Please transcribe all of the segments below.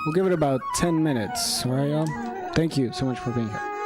We'll give it about 10 minutes. All right, y'all? Thank you so much for being here.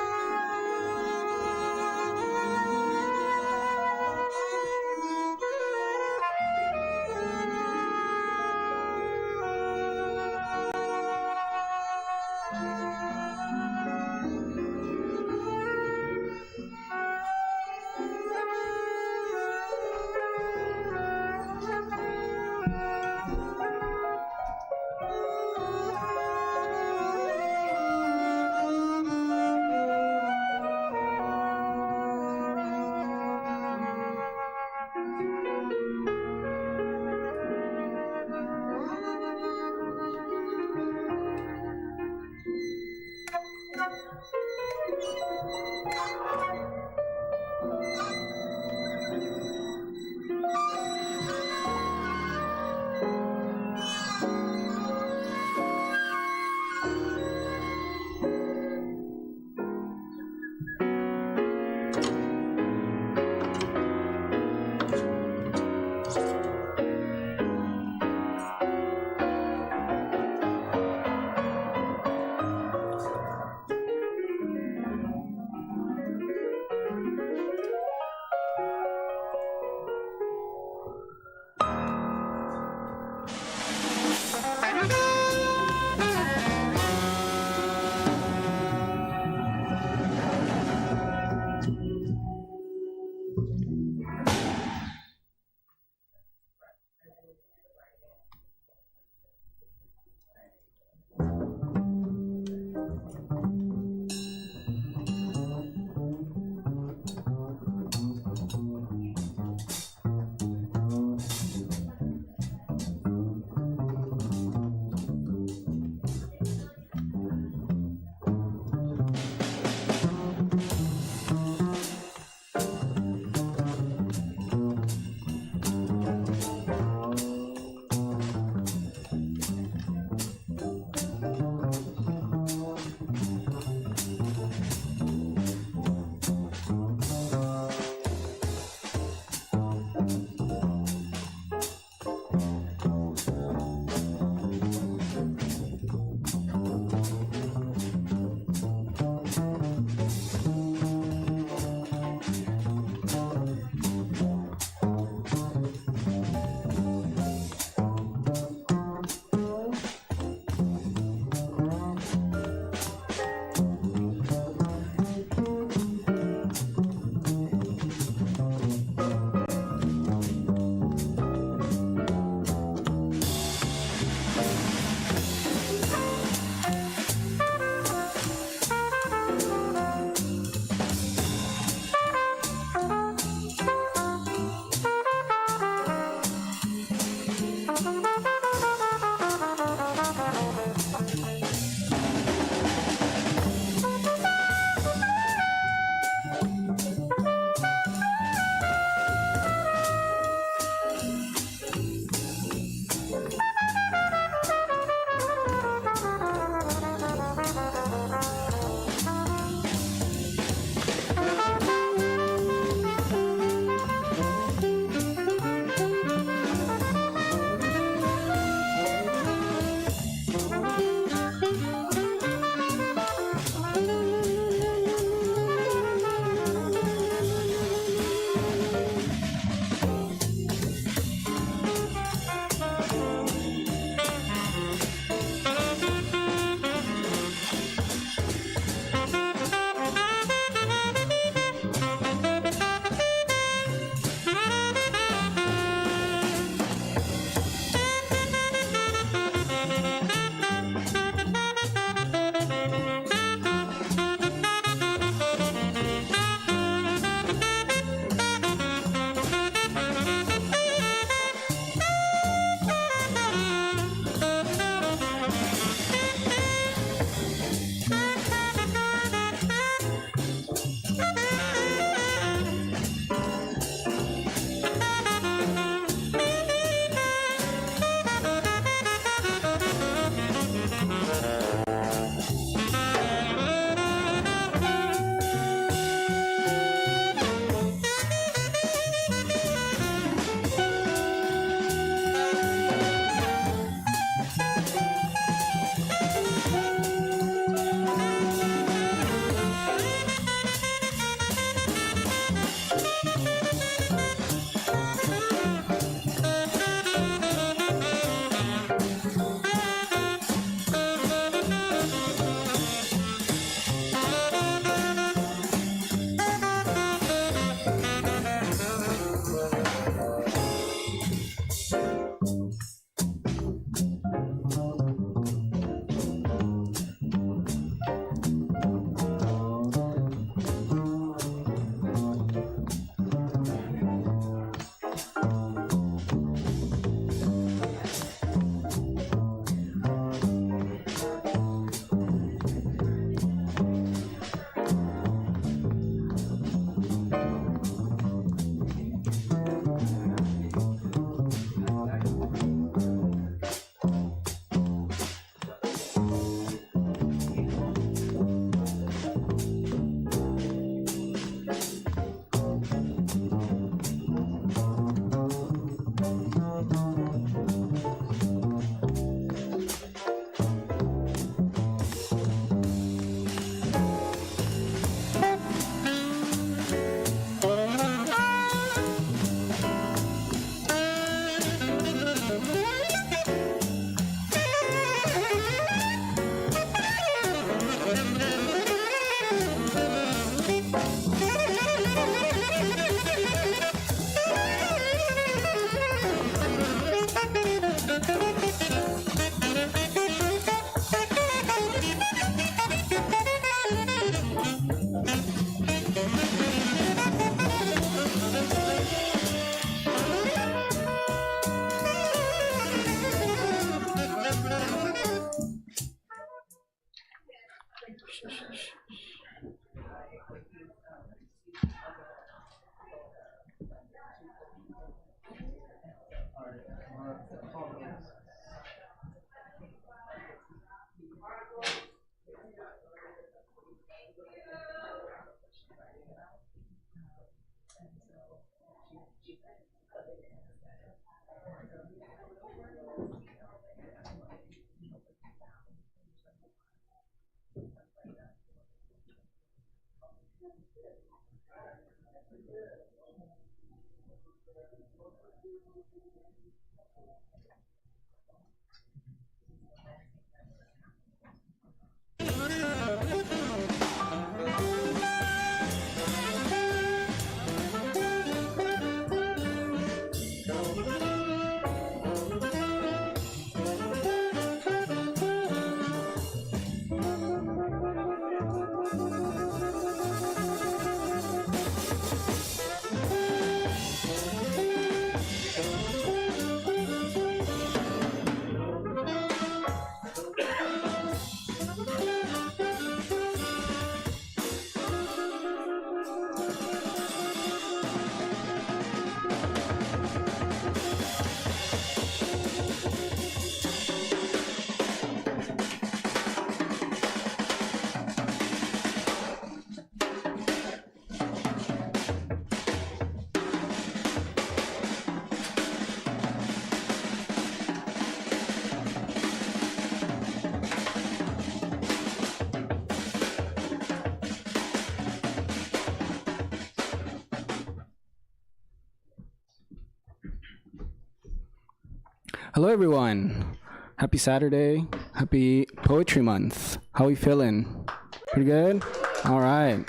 Hello, everyone. Happy Saturday. Happy Poetry Month. How are we feeling? Pretty good? All right.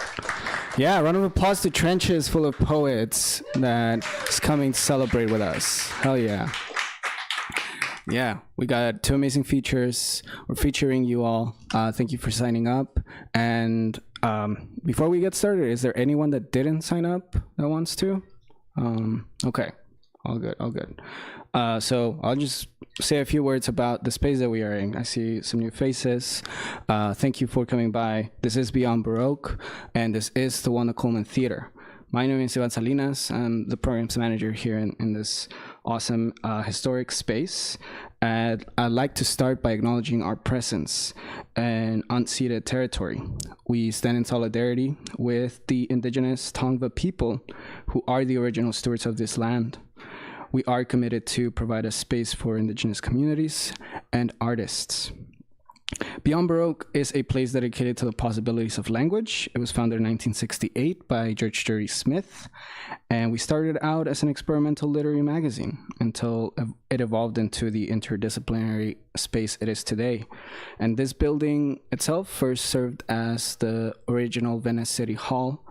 Yeah, round of applause to Trenches full of poets that is coming to celebrate with us. Hell yeah. Yeah, we got 2 amazing features. We're featuring you all. Thank you for signing up. And before we get started, is there anyone that didn't sign up that wants to? Okay. All good, all good. So I'll just say a few words about the space that we are in. I see some new faces. Thank you for coming by. This is Beyond Baroque, and this is the Wanda Coleman Theater. My name is Ivan Salinas. I'm the programs manager here in this awesome historic space. And I'd like to start by acknowledging our presence in unceded territory. We stand in solidarity with the indigenous Tongva people who are the original stewards of this land. We are committed to provide a space for indigenous communities and artists. Beyond Baroque is a place dedicated to the possibilities of language. It was founded in 1968 by George Jury Smith, and we started out as an experimental literary magazine until it evolved into the interdisciplinary space it is today. And this building itself first served as the original Venice City Hall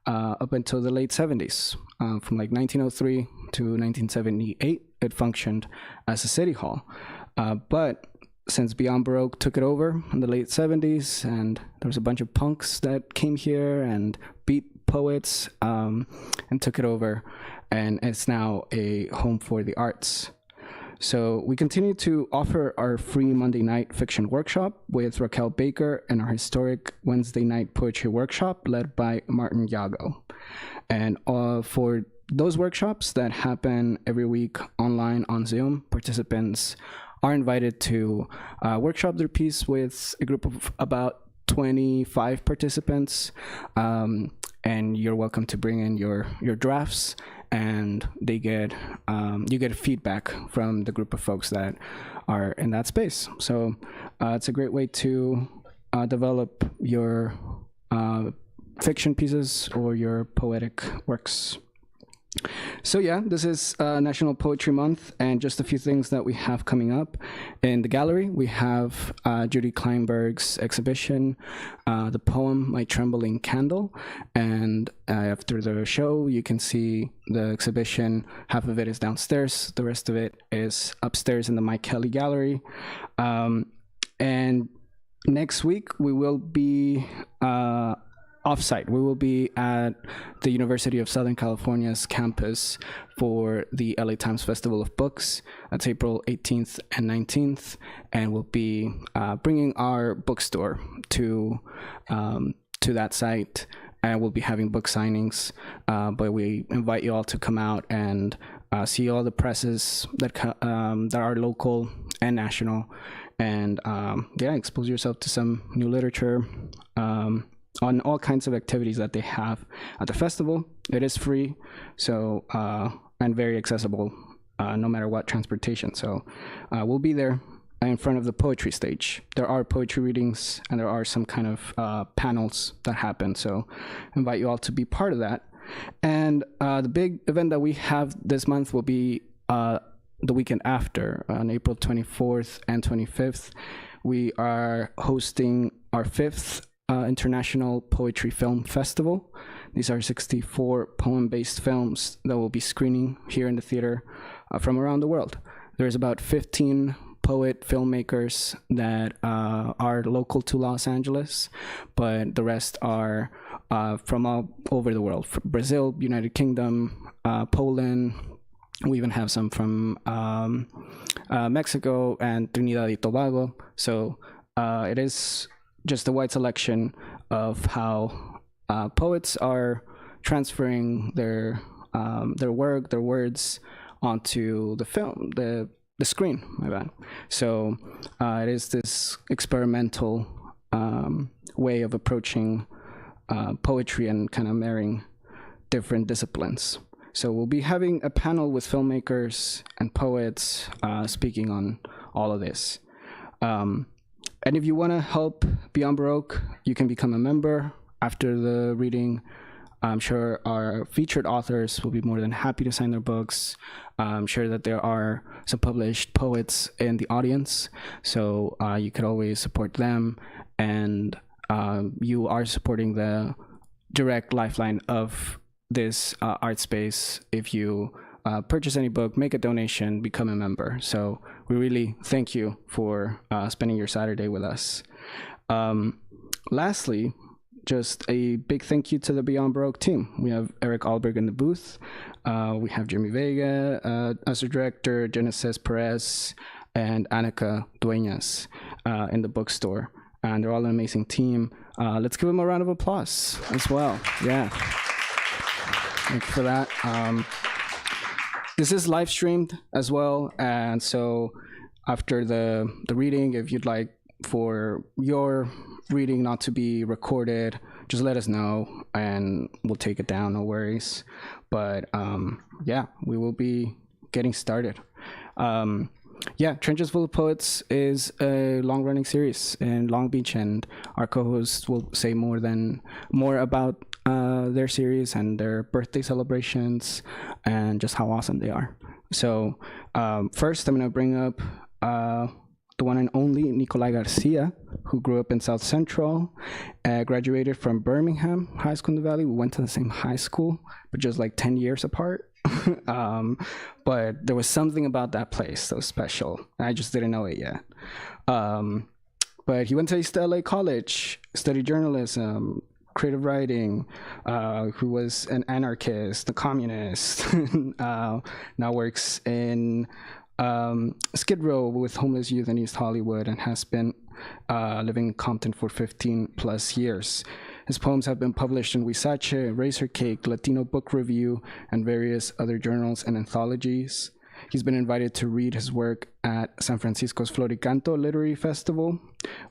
up until the late 70s. From like 1903 to 1978, it functioned as a city hall. But since Beyond Baroque took it over in the late 70s, and there was a bunch of punks that came here and beat poets and took it over, and it's now a home for the arts. So we continue to offer our free Monday night fiction workshop with Raquel Baker and our historic Wednesday night poetry workshop led by Martin Yago. And for those workshops that happen every week online on Zoom, participants are invited to workshop their piece with a group of about 25 participants. And you're welcome to bring in your drafts, and they get you get feedback from the group of folks that are in that space. So it's a great way to develop your fiction pieces or your poetic works. So yeah, this is National Poetry Month, and just a few things that we have coming up. In the gallery, we have Judy Kleinberg's exhibition, the poem My Trembling Candle, and after the show, you can see the exhibition. Half of it is downstairs, the rest of it is upstairs in the Mike Kelly Gallery. And next week, we will be offsite. We will be at the University of Southern California's campus for the LA Times Festival of Books. That's April 18th and 19th, and we'll be bringing our bookstore to that site, and we'll be having book signings. But we invite you all to come out and see all the presses that are local and national, and expose yourself to some new literature. On all kinds of activities that they have at the festival. It is free, so and very accessible, no matter what transportation. So we'll be there in front of the poetry stage. There are poetry readings, and there are some kind of panels that happen. So I invite you all to be part of that. And the big event that we have this month will be the weekend after, on April 24th and 25th. We are hosting our 5th International Poetry Film Festival. These are 64 poem-based films that will be screening here in the theater from around the world. There's about 15 poet filmmakers that are local to Los Angeles, but the rest are from all over the world. From Brazil, United Kingdom, Poland. We even have some from Mexico and Trinidad y Tobago. So it is just a wide selection of how poets are transferring their work, their words onto the film, the screen, my bad. So it is this experimental way of approaching poetry and kind of marrying different disciplines. So we'll be having a panel with filmmakers and poets speaking on all of this. And if you want to help Beyond Baroque, you can become a member after the reading. I'm sure our featured authors will be more than happy to sign their books. I'm sure that there are some published poets in the audience, so you could always support them, and you are supporting the direct lifeline of this art space if you purchase any book, make a donation, become a member. So we really thank you for spending your Saturday with us. Lastly, just a big thank you to the Beyond Baroque team. We have Eric Alberg in the booth. We have Jimmy Vega as the director, Genesis Perez, and Annika Dueñas in the bookstore. And they're all an amazing team. Let's give them a round of applause as well. Yeah. Thank you for that. This is live streamed as well, and so after the reading, if you'd like for your reading not to be recorded, just let us know and we'll take it down, no worries. But yeah, we will be getting started. Trenches Full of Poets is a long-running series in Long Beach, and our co-hosts will say more about their series and their birthday celebrations and just how awesome they are. So first, I'm going to bring up the one and only Nikolai Garcia, who grew up in South Central, graduated from Birmingham High School in the Valley. We went to the same high school, but just like 10 years apart. But there was something about that place that was special. I just didn't know it yet. But he went to East LA College, studied journalism, creative writing, who was an anarchist, a communist, now works in Skid Row with homeless youth in East Hollywood, and has been living in Compton for 15 plus years. His poems have been published in Huizache, Razor Cake, Latino Book Review, and various other journals and anthologies. He's been invited to read his work at San Francisco's Flor y Canto Literary Festival,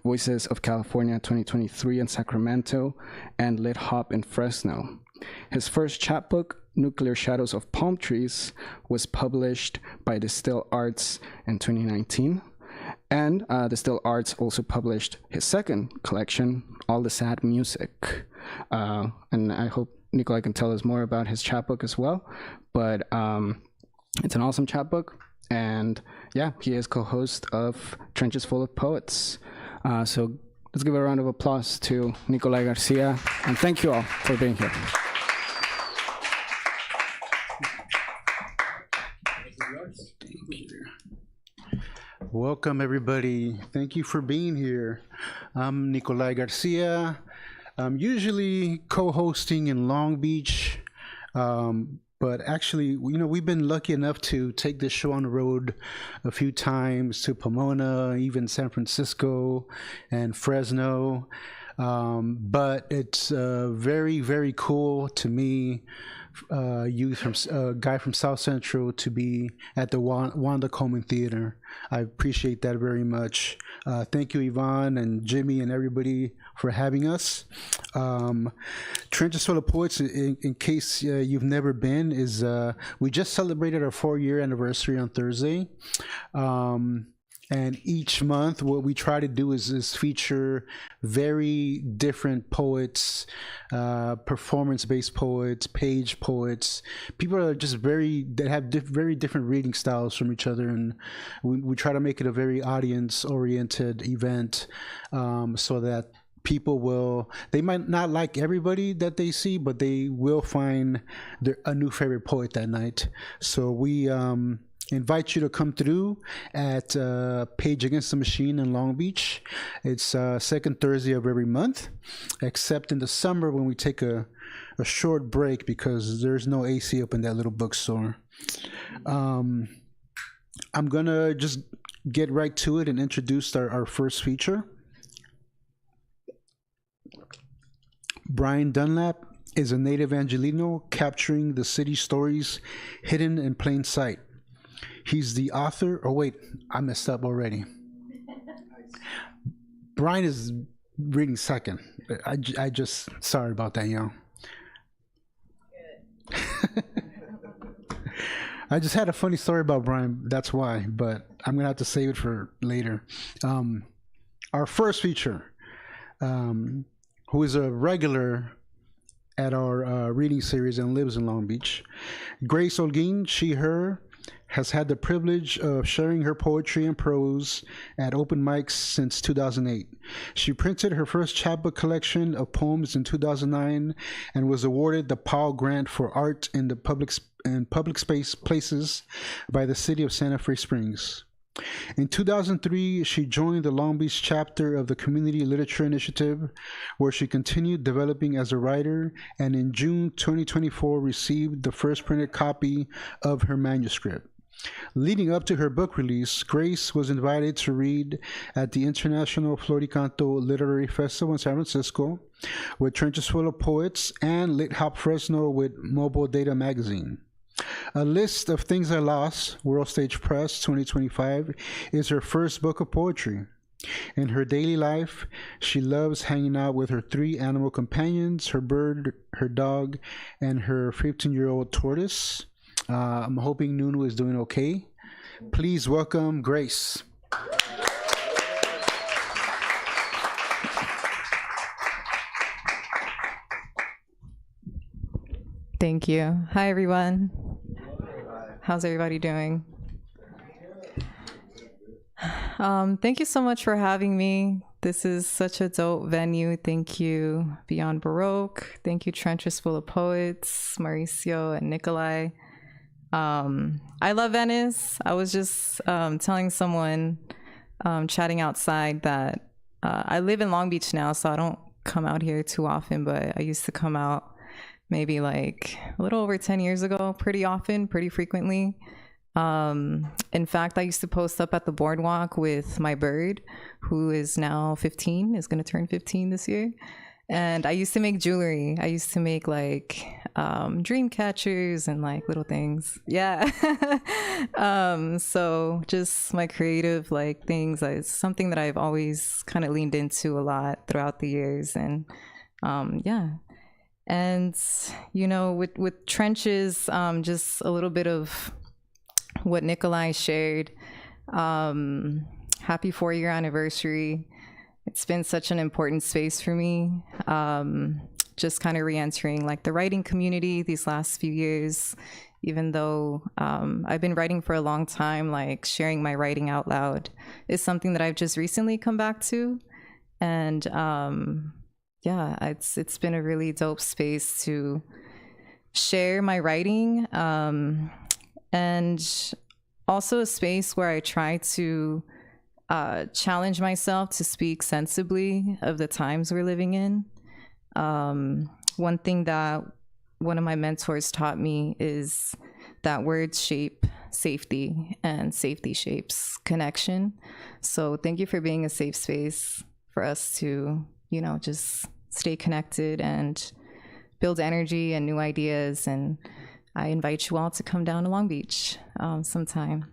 Voices of California 2023 in Sacramento, and LitHop in Fresno. His first chapbook, Nuclear Shadows of Palm Trees, was published by Distill Arts in 2019. And Distill Arts also published his second collection, All the Sad Music. And I hope Nikolai can tell us more about his chapbook as well. But it's an awesome chapbook. And yeah, he is co-host of Trenches Full of Poets. So let's give a round of applause to Nikolai Garcia. And thank you all for being here. Welcome, everybody. Thank you for being here. I'm Nikolai Garcia. I'm usually co-hosting in Long Beach, but actually, you know, we've been lucky enough to take this show on the road a few times to Pomona, even San Francisco and Fresno. But it's very, very cool to me, guy from South Central, to be at the Wanda Coleman Theater. I appreciate that very much. Thank you, Yvonne and Jimmy and everybody for having us. Trenches Full of Poets, in case you've never been, is we just celebrated our 4-year anniversary on Thursday. And each month, what we try to do is feature very different poets, performance-based poets, page poets, people that are just that have very different reading styles from each other. And we try to make it a very audience-oriented event, so that people they might not like everybody that they see, but they will find a new favorite poet that night. So we invite you to come through at Page Against the Machine in Long Beach. It's second Thursday of every month, except in the summer when we take a short break because there's no AC up in that little bookstore. I'm gonna just get right to it and introduce our first feature. Brian Dunlap is a native Angelino capturing the city stories hidden in plain sight. He's the author, oh wait, I messed up already. Brian is reading second. I just, sorry about that, y'all. I just had a funny story about Brian, that's why, but I'm gonna have to save it for later. Our first feature, who is a regular at our reading series and lives in Long Beach, Grace Olguin, she, her, has had the privilege of sharing her poetry and prose at open mics since 2008. She printed her first chapbook collection of poems in 2009 and was awarded the Powell Grant for Art in the public space places by the city of Santa Fe Springs. In 2003, she joined the Long Beach chapter of the Community Literature Initiative, where she continued developing as a writer, and in June 2024 received the first printed copy of her manuscript. Leading up to her book release, Grace was invited to read at the International Flor y Canto Literary Festival in San Francisco with Trenches Full of Poets and LitHop Fresno with Mobile Data Magazine. A List of Things I Lost, World Stage Press 2025, is her first book of poetry. In her daily life, she loves hanging out with her 3 animal companions, her bird, her dog, and her 15-year-old tortoise. I'm hoping Nunu is doing okay. Please welcome Grace. Thank you. Hi, everyone. How's everybody doing? Thank you so much for having me. This is such a dope venue. Thank you, Beyond Baroque. Thank you, Trenches Full of Poets, Mauricio and Nikolai. I love Venice. I was just telling someone chatting outside that I live in Long Beach now, so I don't come out here too often, but I used to come out maybe like a little over 10 years ago, pretty often, pretty frequently. In fact, I used to post up at the boardwalk with my bird, who is now 15, is gonna turn 15 this year. And I used to make jewelry. I used to make like dream catchers and like little things. Yeah. So just my creative like things is something that I've always kind of leaned into a lot throughout the years. And yeah. And, you know, with Trenches, just a little bit of what Nikolai shared. Happy 4-year anniversary. It's been such an important space for me. just kind of re-entering like the writing community these last few years, even though I've been writing for a long time. Like sharing my writing out loud is something that I've just recently come back to. And yeah, it's been a really dope space to share my writing, and also a space where I try to challenge myself to speak sensibly of the times we're living in. One thing that one of my mentors taught me is that words shape safety and safety shapes connection. So thank you for being a safe space for us to, you know, just stay connected and build energy and new ideas. And I invite you all to come down to Long Beach sometime.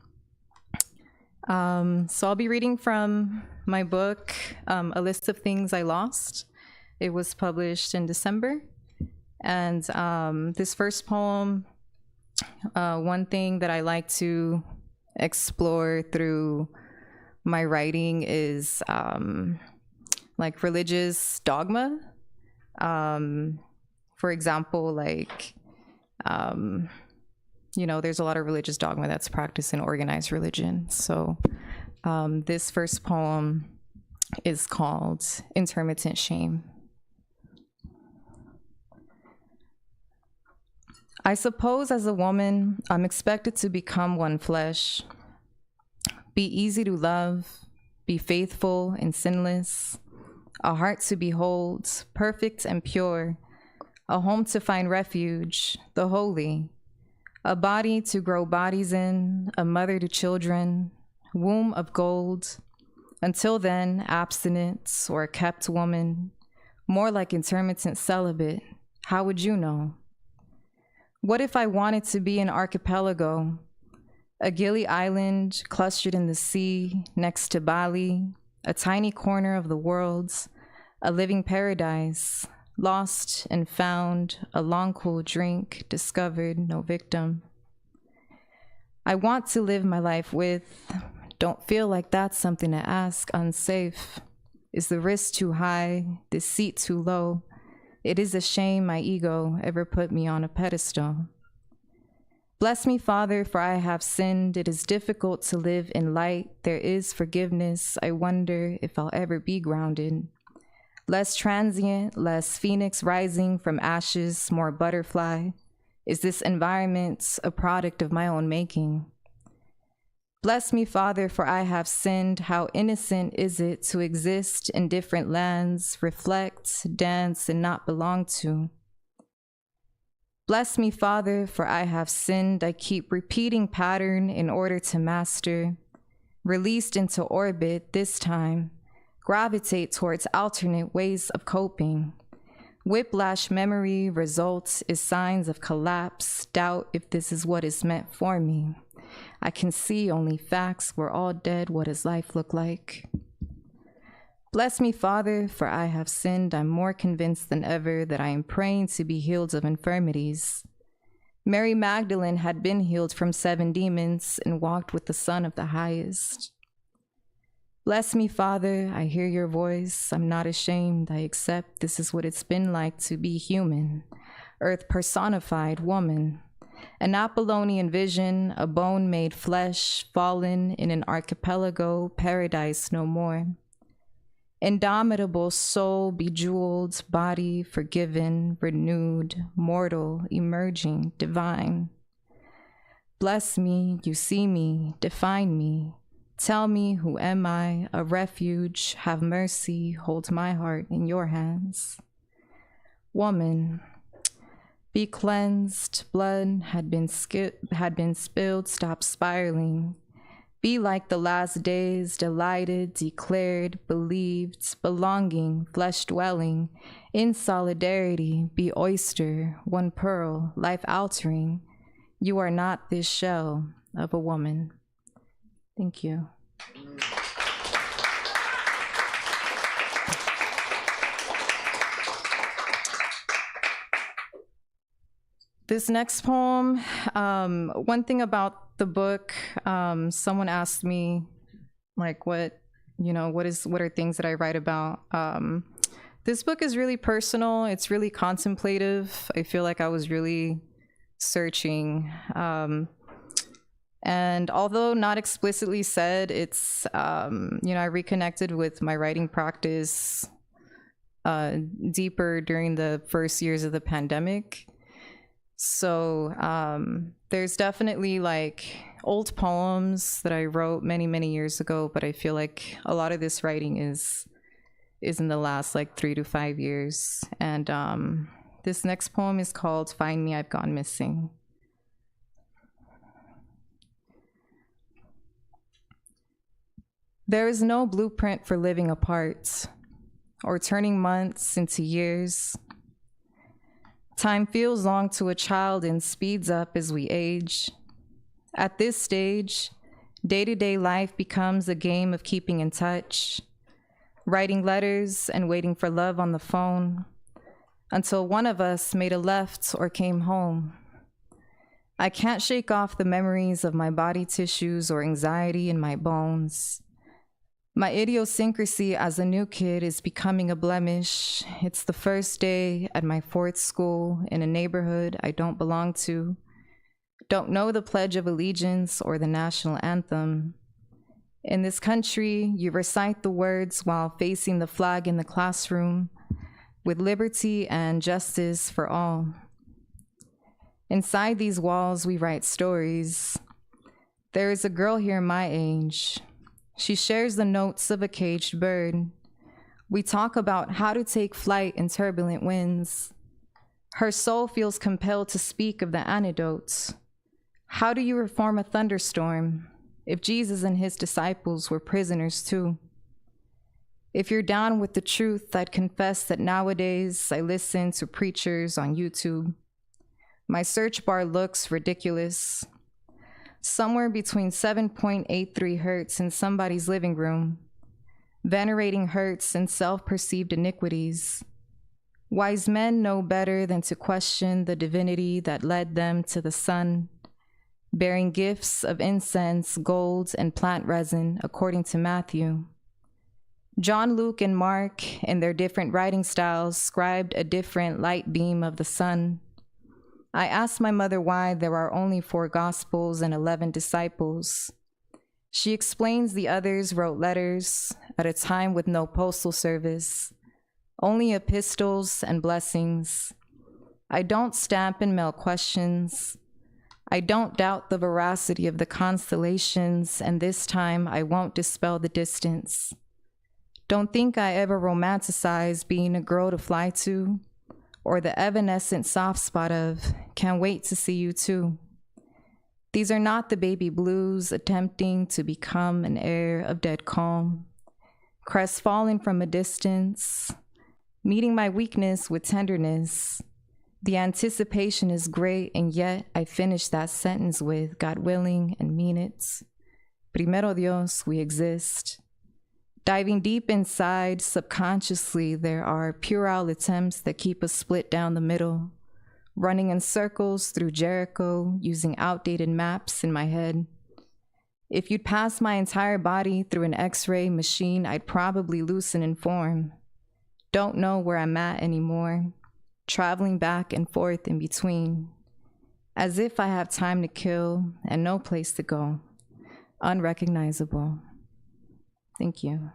So I'll be reading from my book, A List of Things I Lost. It was published in December. And this first poem, one thing that I like to explore through my writing is like religious dogma. For example, like, you know, there's a lot of religious dogma that's practiced in organized religion. So this first poem is called Intermittent Shame. I suppose as a woman, I'm expected to become one flesh, be easy to love, be faithful and sinless, a heart to behold, perfect and pure, a home to find refuge, the holy, a body to grow bodies in, a mother to children, womb of gold. Until then, abstinence or a kept woman, more like intermittent celibate. How would you know? What if I wanted to be an archipelago, a Gili island clustered in the sea next to Bali, a tiny corner of the world, a living paradise, lost and found, a long cool drink, discovered, no victim. I want to live my life with, don't feel like that's something to ask, unsafe. Is the risk too high, the seat too low? It is a shame my ego ever put me on a pedestal. Bless me, Father, for I have sinned. It is difficult to live in light. There is forgiveness. I wonder if I'll ever be grounded. Less transient, less phoenix rising from ashes, more butterfly. Is this environment a product of my own making? Bless me, Father, for I have sinned. How innocent is it to exist in different lands, reflect, dance, and not belong to? Bless me, Father, for I have sinned. I keep repeating pattern in order to master. Released into orbit this time, gravitate towards alternate ways of coping. Whiplash memory results is signs of collapse, doubt if this is what is meant for me. I can see only facts, we're all dead, what does life look like? Bless me, Father, for I have sinned. I'm more convinced than ever that I am praying to be healed of infirmities. Mary Magdalene had been healed from 7 demons and walked with the Son of the Highest. Bless me, Father, I hear your voice. I'm not ashamed. I accept this is what it's been like to be human, earth personified woman. An Apollonian vision, a bone made flesh, fallen in an archipelago, paradise no more. Indomitable soul, bejeweled, body forgiven, renewed, mortal, emerging, divine. Bless me, you see me, define me. Tell me, who am I, a refuge, have mercy, hold my heart in your hands. Woman, be cleansed, blood had been spilled, stop spiraling. Be like the last days, delighted, declared, believed, belonging, flesh dwelling, in solidarity, be oyster, one pearl, life altering. You are not this shell of a woman. Thank you. This next poem, one thing about the book, someone asked me, like, what are things that I write about? This book is really personal. It's really contemplative. I feel like I was really searching. And although not explicitly said, it's, I reconnected with my writing practice deeper during the first years of the pandemic. So there's definitely like old poems that I wrote many, many years ago, but I feel like a lot of this writing is in the last like 3 to 5 years. And this next poem is called Find Me, I've Gone Missing. There is no blueprint for living apart or turning months into years. Time feels long to a child and speeds up as we age. At this stage, day-to-day life becomes a game of keeping in touch, writing letters and waiting for love on the phone until one of us made a left or came home. I can't shake off the memories of my body tissues or anxiety in my bones. My idiosyncrasy as a new kid is becoming a blemish. It's the first day at my 4th school in a neighborhood I don't belong to, don't know the Pledge of Allegiance or the national anthem. In this country, you recite the words while facing the flag in the classroom with liberty and justice for all. Inside these walls, we write stories. There is a girl here my age. She shares the notes of a caged bird. We talk about how to take flight in turbulent winds. Her soul feels compelled to speak of the antidotes. How do you reform a thunderstorm if Jesus and his disciples were prisoners too? If you're down with the truth, I'd confess that nowadays I listen to preachers on YouTube. My search bar looks ridiculous. Somewhere between 7.83 hertz in somebody's living room, venerating hurts and self-perceived iniquities. Wise men know better than to question the divinity that led them to the sun, bearing gifts of incense, gold, and plant resin, according to Matthew. John, Luke, and Mark, in their different writing styles, scribed a different light beam of the sun. I asked my mother why there are only 4 Gospels and 11 disciples. She explains the others wrote letters at a time with no postal service, only epistles and blessings. I don't stamp and mail questions. I don't doubt the veracity of the constellations, and this time I won't dispel the distance. Don't think I ever romanticized being a girl to fly to, or the evanescent soft spot of, can't wait to see you too. These are not the baby blues attempting to become an air of dead calm, crestfallen from a distance, meeting my weakness with tenderness. The anticipation is great, and yet I finish that sentence with, God willing, and mean it. Primero Dios, we exist. Diving deep inside, subconsciously, there are puerile attempts that keep us split down the middle, running in circles through Jericho, using outdated maps in my head. If you'd pass my entire body through an X-ray machine, I'd probably loosen in form. Don't know where I'm at anymore, traveling back and forth in between, as if I have time to kill and no place to go, unrecognizable. Thank you.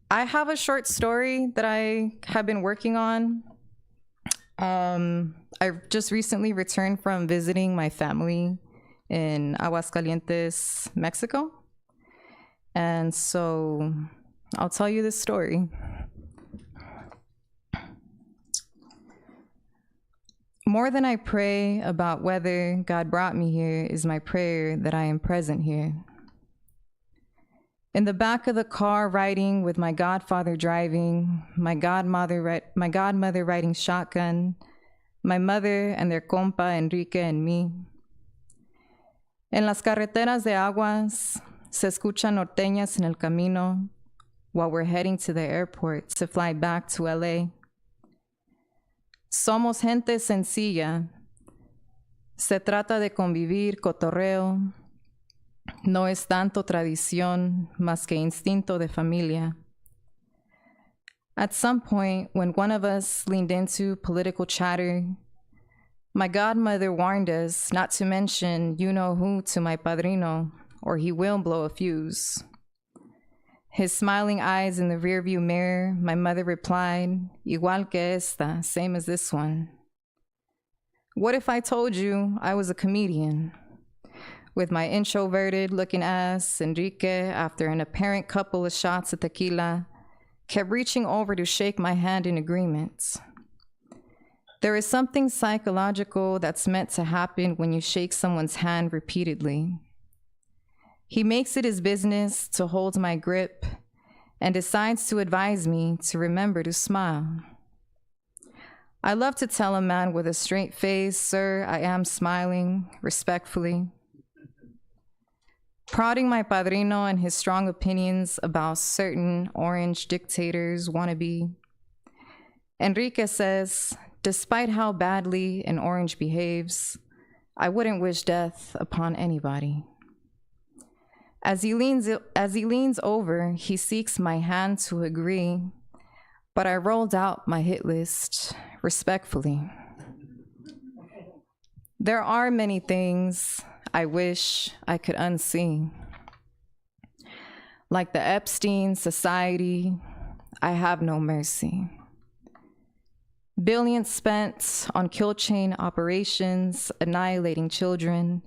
I have a short story that I have been working on. I just recently returned from visiting my family in Aguascalientes, Mexico. And so I'll tell you this story. More than I pray about whether God brought me here is my prayer that I am present here. In the back of the car, riding with my godfather driving, my godmother riding shotgun, my mother and their compa Enrique and me. En las carreteras de Aguas, se escuchan norteñas en el camino while we're heading to the airport to fly back to LA. Somos gente sencilla, Se trata de convivir, cotorreo. No es tanto tradición, más que instinto de familia. At some point, when one of us leaned into political chatter, my godmother warned us not to mention you-know-who to my padrino, or he will blow a fuse. His smiling eyes in the rearview mirror, my mother replied, igual que esta, same as this one. What if I told you I was a comedian? With my introverted looking ass, Enrique, after an apparent couple of shots of tequila, kept reaching over to shake my hand in agreement. There is something psychological that's meant to happen when you shake someone's hand repeatedly. He makes it his business to hold my grip and decides to advise me to remember to smile. I love to tell a man with a straight face, sir, I am smiling, respectfully. Prodding my padrino and his strong opinions about certain orange dictators wannabe, Enrique says, despite how badly an orange behaves, I wouldn't wish death upon anybody. As he leans over, he seeks my hand to agree, but I rolled out my hit list respectfully. There are many things I wish I could unsee. Like the Epstein Society, I have no mercy. Billions spent on kill chain operations, annihilating children,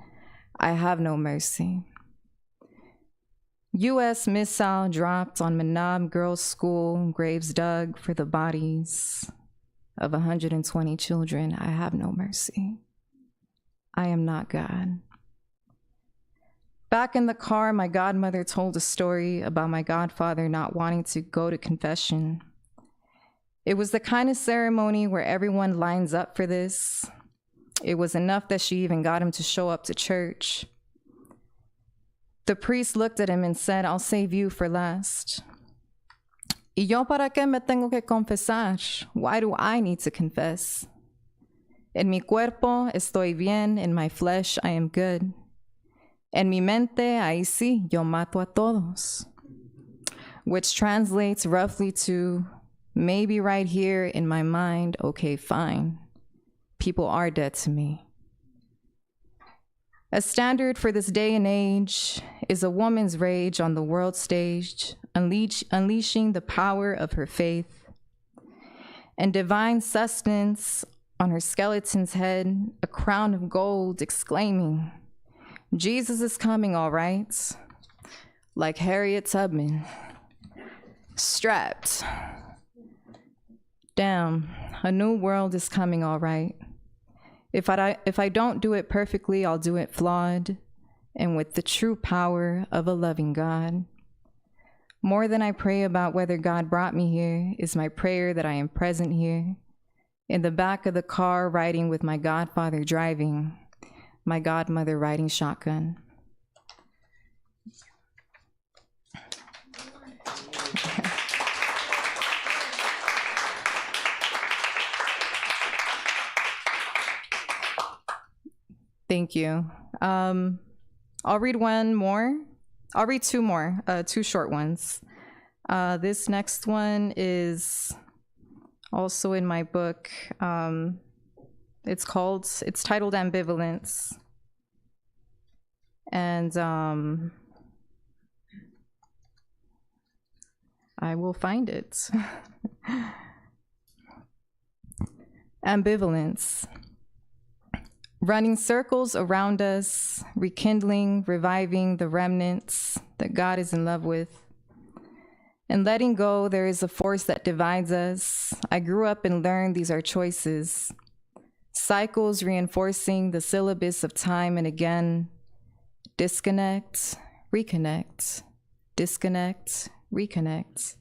I have no mercy. US missile dropped on Manab Girls' School, graves dug for the bodies of 120 children, I have no mercy. I am not God. Back in the car, my godmother told a story about my godfather not wanting to go to confession. It was the kind of ceremony where everyone lines up for this. It was enough that she even got him to show up to church. The priest looked at him and said, I'll save you for last. ¿Y yo para qué me tengo que confesar? Why do I need to confess? En mi cuerpo estoy bien, in my flesh I am good. En mi mente, ahí sí, yo mato a todos. Which translates roughly to, maybe right here in my mind, okay, fine. People are dead to me. A standard for this day and age is a woman's rage on the world stage, unleashing the power of her faith, and divine sustenance on her skeleton's head, a crown of gold, exclaiming, Jesus is coming, all right, like Harriet Tubman, strapped. Damn, a new world is coming, all right. If I don't do it perfectly, I'll do it flawed, and with the true power of a loving God. More than I pray about whether God brought me here is my prayer that I am present here, in the back of the car riding with my godfather driving, my godmother riding shotgun. Thank you. I'll read one more. I'll read two more, two short ones. This next one is also in my book. It's titled Ambivalence. And I will find it. Ambivalence. Running circles around us, rekindling, reviving the remnants that God is in love with. And letting go, there is a force that divides us. I grew up and learned these are choices. Cycles reinforcing the syllabus of time and again. Disconnect, reconnect, disconnect, reconnect.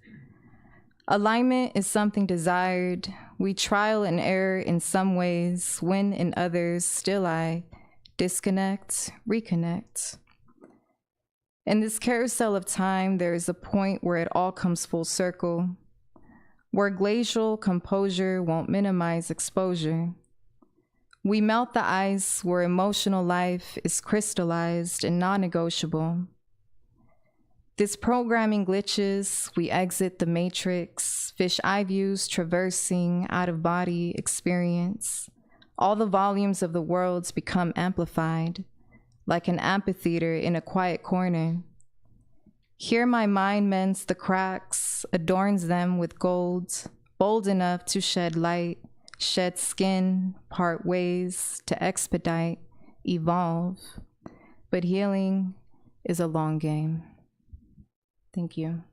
Alignment is something desired. We trial and error in some ways, win in others, still I disconnect, reconnect. In this carousel of time, there is a point where it all comes full circle, where glacial composure won't minimize exposure, We melt the ice where emotional life is crystallized and non-negotiable. This programming glitches, we exit the matrix, fish eye views traversing out-of-body experience. All the volumes of the worlds become amplified, like an amphitheater in a quiet corner. Here my mind mends the cracks, adorns them with gold, bold enough to shed light, shed skin, part ways, to expedite, evolve. But healing is a long game. Thank you.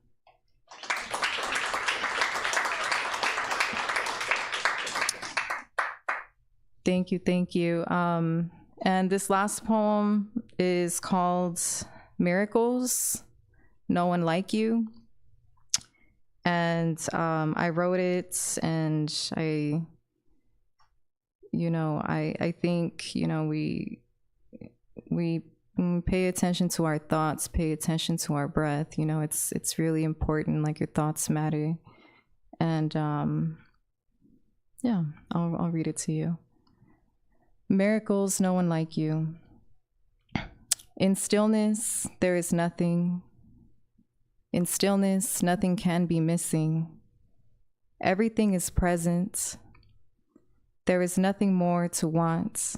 Thank you, thank you. And this last poem is called Miracles, No One Like You. And I wrote it, and I think, we pay attention to our thoughts, pay attention to our breath. It's really important, like your thoughts matter. And yeah, I'll read it to you. Miracles, no one like you. In stillness, there is nothing. In stillness, nothing can be missing. Everything is present. There is nothing more to want.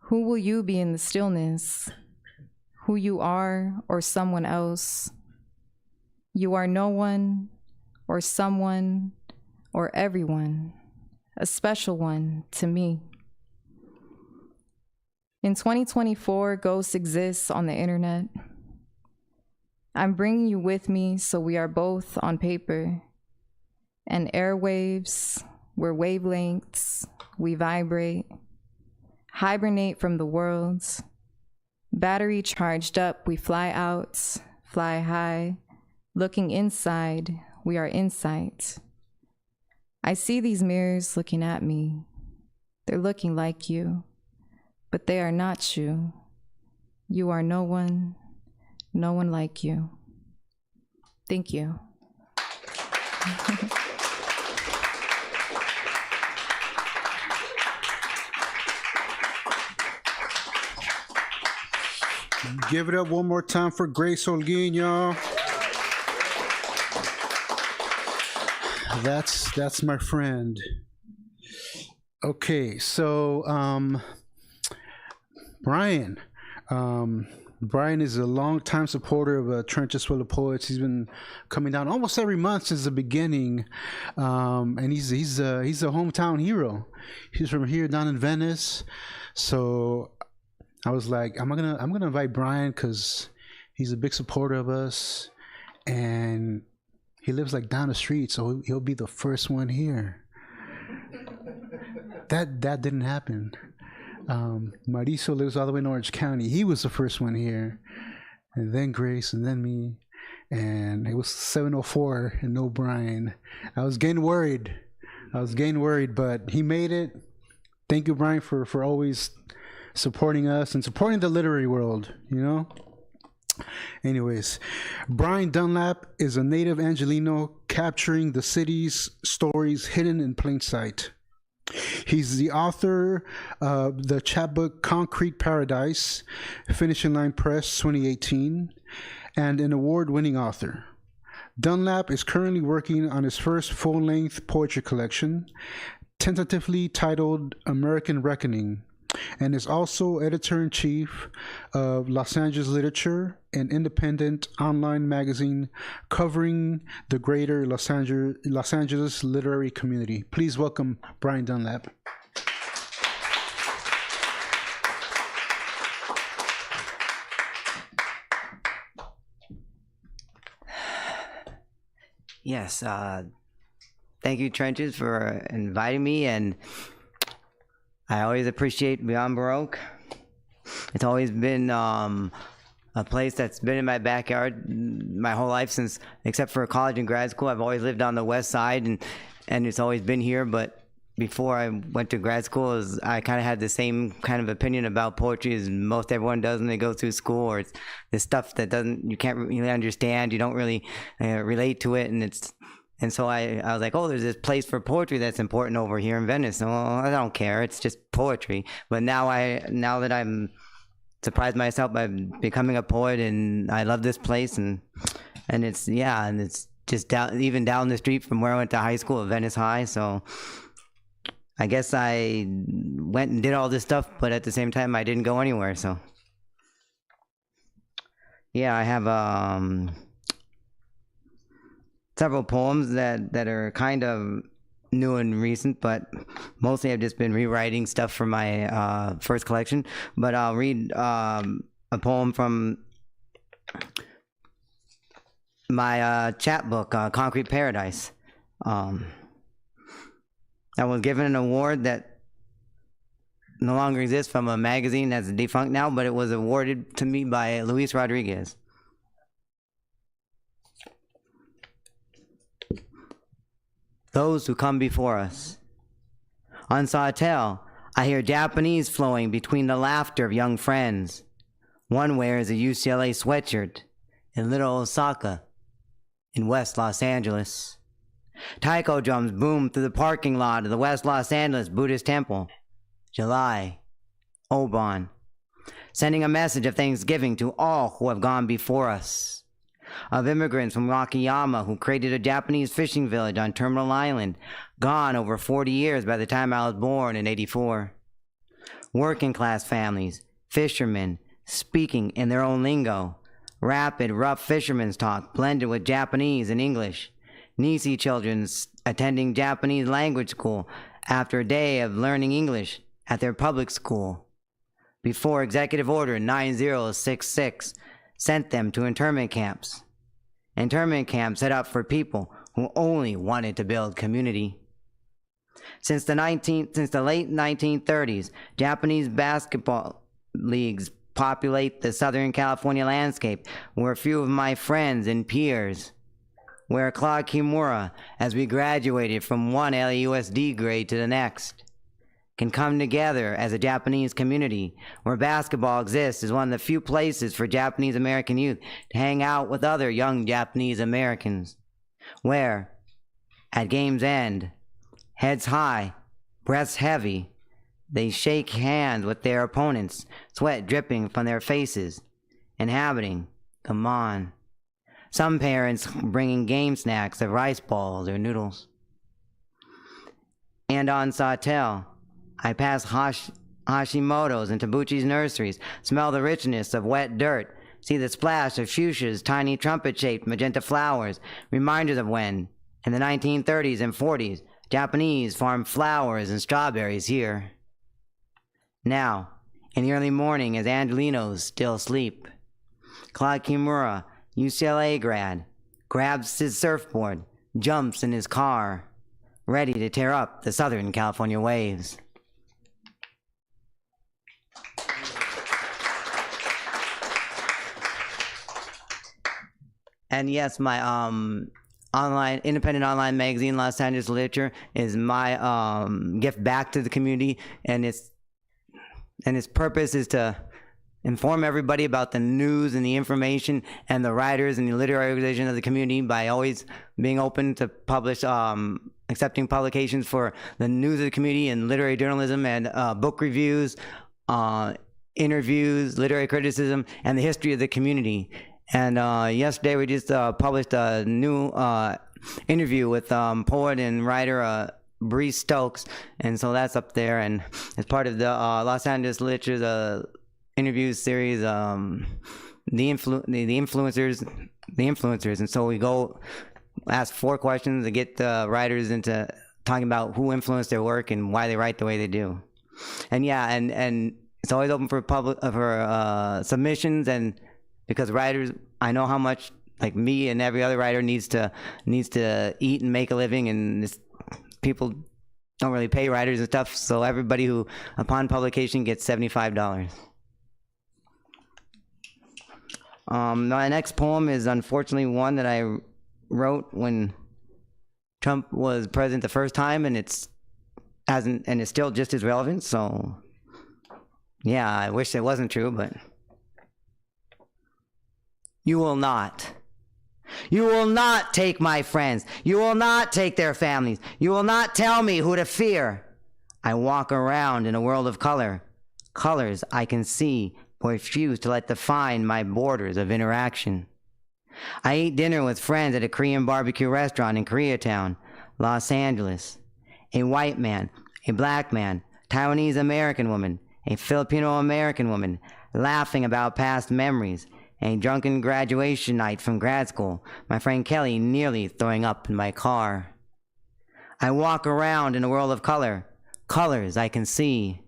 Who will you be in the stillness? Who you are or someone else? You are no one or someone or everyone, a special one to me. In 2024, ghosts exist on the internet. I'm bringing you with me so we are both on paper. And airwaves, we're wavelengths, we vibrate, hibernate from the world. Battery charged up, we fly out, fly high. Looking inside, we are insight. I see these mirrors looking at me. They're looking like you, but they are not you. You are no one like you. Thank you. Give it up one more time for Grace Olguin, y'all. That's my friend. Okay, so Brian. Brian is a longtime supporter of Trenches Full of Poets. He's been coming down almost every month since the beginning, and he's a hometown hero. He's from here down in Venice, so I was like, I'm gonna invite Brian because he's a big supporter of us, and he lives like down the street, so he'll be the first one here. That didn't happen. Mauricio lives all the way in Orange County. He was the first one here, and then Grace, and then me, and it was 7:04 and no Brian. I was getting worried, but he made it. Thank you, Brian, for always supporting us and supporting the literary world, Anyways, Brian Dunlap is a native Angelino capturing the city's stories hidden in plain sight. He's the author of the chapbook Concrete Paradise, Finishing Line Press 2018, and an award-winning author. Dunlap is currently working on his first full-length poetry collection, tentatively titled American Reckoning, and is also editor-in-chief of Los Angeles Literature, an independent online magazine covering the greater Los Angeles literary community. Please welcome Brian Dunlap. Yes, thank you, Trenches, for inviting me, and I always appreciate Beyond Baroque. It's always been a place that's been in my backyard my whole life, since, except for college and grad school. I've always lived on the west side, and it's always been here. But before I went to grad school, I kind of had the same kind of opinion about poetry as most everyone does when they go through school, or it's this stuff that you can't really understand, you don't really relate to it, and And so I was like, oh, there's this place for poetry that's important over here in Venice. Well, I don't care. It's just poetry. But now that I'm surprised myself by becoming a poet, and I love this place, and it's just even down the street from where I went to high school at Venice High. So I guess I went and did all this stuff, but at the same time, I didn't go anywhere. So yeah, I have several poems that are kind of new and recent, but mostly I've just been rewriting stuff for my first collection. But I'll read a poem from my chapbook, Concrete Paradise. I was given an award that no longer exists from a magazine that's defunct now, but it was awarded to me by Luis Rodriguez. Those who come before us. On Sawtell, I hear Japanese flowing between the laughter of young friends. One wears a UCLA sweatshirt in Little Osaka in West Los Angeles. Taiko drums boom through the parking lot of the West Los Angeles Buddhist Temple. July, Obon, sending a message of thanksgiving to all who have gone before us. Of immigrants from Wakayama who created a Japanese fishing village on Terminal Island, gone over 40 years by the time I was born in '84. Working class families, fishermen, speaking in their own lingo, rapid, rough fishermen's talk blended with Japanese and English. Nisi children attending Japanese language school after a day of learning English at their public school, before Executive Order 9066 sent them to internment camps set up for people who only wanted to build community. Since the late 1930s, Japanese basketball leagues populate the Southern California landscape, where a few of my friends and peers, where Claude Kimura, as we graduated from one LAUSD grade to the next, can come together as a Japanese community, where basketball exists as one of the few places for Japanese American youth to hang out with other young Japanese Americans, where, at game's end, heads high, breaths heavy, they shake hands with their opponents, sweat dripping from their faces, inhabiting the mon. Some parents bringing game snacks of rice balls or noodles. And on Sawtell, I pass Hashimoto's and Tabuchi's nurseries, smell the richness of wet dirt, see the splash of fuchsia's tiny trumpet-shaped magenta flowers, reminders of when, in the 1930s and 40s, Japanese farmed flowers and strawberries here. Now, in the early morning as Angelinos still sleep, Claude Kimura, UCLA grad, grabs his surfboard, jumps in his car, ready to tear up the Southern California waves. And yes, my independent online magazine, Los Angeles Literature, is my gift back to the community, and its purpose is to inform everybody about the news and the information and the writers and the literary organization of the community by always being open to publish, accepting publications for the news of the community and literary journalism and book reviews, interviews, literary criticism, and the history of the community. And yesterday we just published a new interview with poet and writer Bree Stokes, and so that's up there, and it's part of the Los Angeles Literature's interviews series, the influencers, and so we go ask 4 questions to get the writers into talking about who influenced their work and why they write the way they do. And yeah, and it's always open for submissions, and because writers, I know how much, like me and every other writer, needs to eat and make a living, and people don't really pay writers and stuff, so everybody who, upon publication, gets $75. My next poem is unfortunately one that I wrote when Trump was president the first time, and it's still just as relevant, so yeah, I wish it wasn't true, but... You will not. You will not take my friends. You will not take their families. You will not tell me who to fear. I walk around in a world of color. Colors I can see, but refuse to let define my borders of interaction. I eat dinner with friends at a Korean barbecue restaurant in Koreatown, Los Angeles. A white man, a black man, Taiwanese American woman, a Filipino American woman, laughing about past memories, a drunken graduation night from grad school, my friend Kelly nearly throwing up in my car. I walk around in a world of color, colors I can see.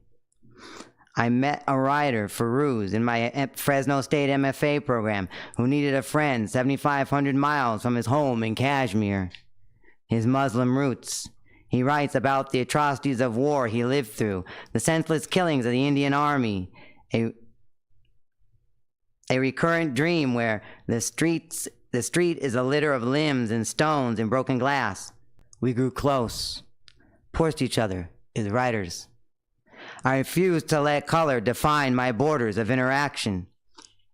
I met a writer, Farouz, in my Fresno State MFA program who needed a friend 7,500 miles from his home in Kashmir. His Muslim roots. He writes about the atrocities of war he lived through, the senseless killings of the Indian Army, a recurrent dream where the street is a litter of limbs and stones and broken glass. We grew close, pushed each other as writers. I refused to let color define my borders of interaction.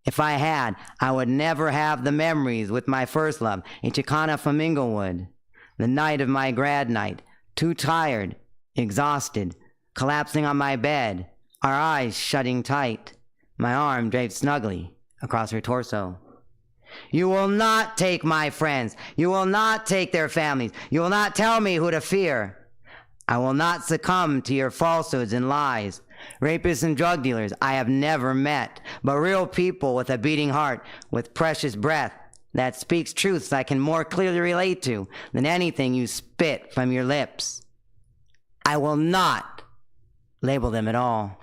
If I had, I would never have the memories with my first love, a Chicana from Inglewood. The night of my grad night, too tired, exhausted, collapsing on my bed, our eyes shutting tight, my arm draped snugly across her torso. You will not take my friends. You will not take their families. You will not tell me who to fear. I will not succumb to your falsehoods and lies. Rapists and drug dealers I have never met, but real people with a beating heart, with precious breath, that speaks truths I can more clearly relate to than anything you spit from your lips. I will not label them at all.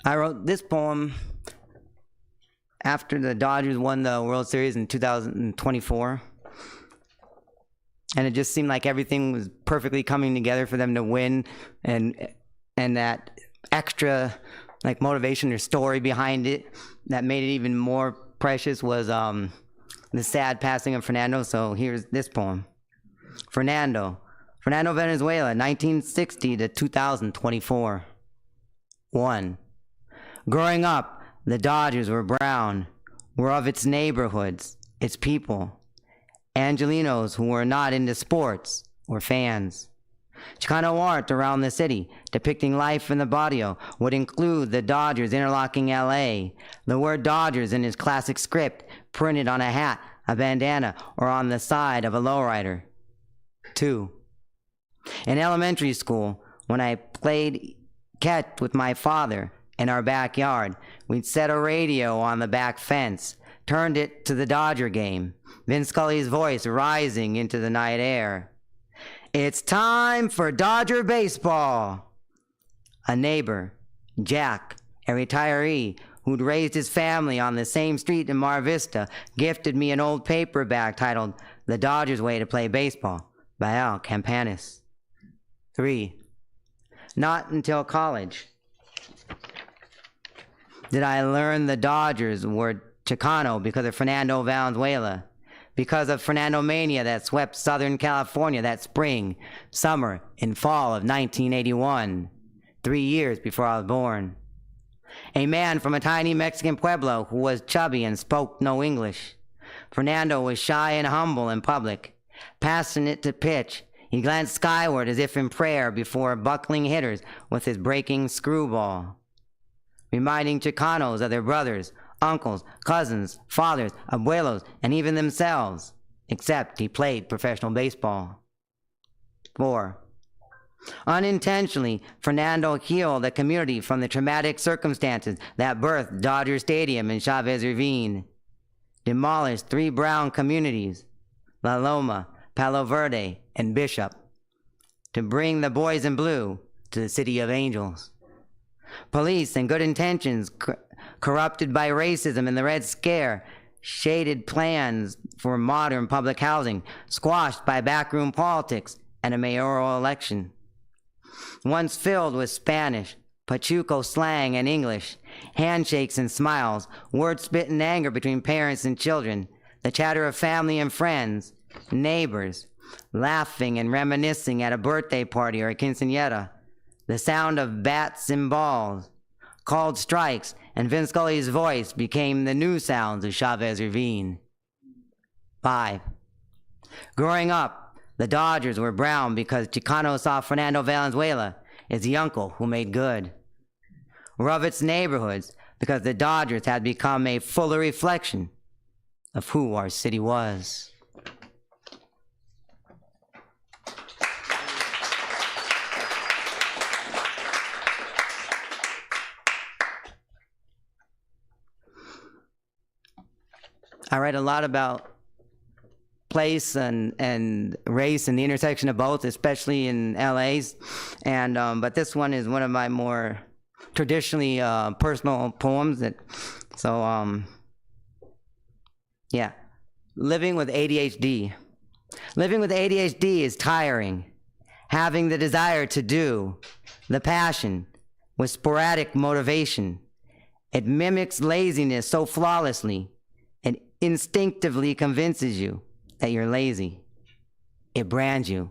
I wrote this poem after the Dodgers won the World Series in 2024. And it just seemed like everything was perfectly coming together for them to win, and that extra like motivation or story behind it that made it even more precious was the sad passing of Fernando. So here's this poem. Fernando, Venezuela, 1960 to 2024. 1. Growing up, the Dodgers were brown, were of its neighborhoods, its people. Angelinos who were not into sports were fans. Chicano art around the city, depicting life in the barrio, would include the Dodgers interlocking LA, the word Dodgers in his classic script, printed on a hat, a bandana, or on the side of a lowrider. 2. In elementary school, when I played catch with my father in our backyard, we'd set a radio on the back fence, turned it to the Dodger game, Vin Scully's voice rising into the night air. It's time for Dodger baseball. A neighbor, Jack, a retiree who'd raised his family on the same street in Mar Vista, gifted me an old paperback titled The Dodgers Way to Play Baseball by Al Campanis. 3. Not until college did I learn the Dodgers were Chicano because of Fernando Valenzuela, because of Fernando Mania that swept Southern California that spring, summer, and fall of 1981, 3 years before I was born. A man from a tiny Mexican pueblo who was chubby and spoke no English. Fernando was shy and humble in public, passionate to pitch. He glanced skyward as if in prayer before buckling hitters with his breaking screwball, reminding Chicanos of their brothers, uncles, cousins, fathers, abuelos, and even themselves, except he played professional baseball. 4. Unintentionally, Fernando healed the community from the traumatic circumstances that birthed Dodger Stadium in Chavez Ravine, demolished 3 brown communities, La Loma, Palo Verde, and Bishop, to bring the boys in blue to the City of Angels. Police and good intentions corrupted by racism and the Red Scare, shaded plans for modern public housing, squashed by backroom politics and a mayoral election. Once filled with Spanish, Pachuco slang and English, handshakes and smiles, words spit in anger between parents and children, the chatter of family and friends, neighbors, laughing and reminiscing at a birthday party or a quinceañera, the sound of bats and balls, called strikes, and Vin Scully's voice became the new sounds of Chavez Ravine. 5. Growing up, the Dodgers were brown because Chicano saw Fernando Valenzuela as the uncle who made good. Rovitz neighborhoods because the Dodgers had become a fuller reflection of who our city was. I write a lot about place and race and the intersection of both, especially in LA's. And but this one is one of my more traditionally personal poems. Yeah. Living with ADHD. Living with ADHD is tiring. Having the desire to do, the passion, with sporadic motivation. It mimics laziness so flawlessly. It instinctively convinces you that you're lazy. It brands you.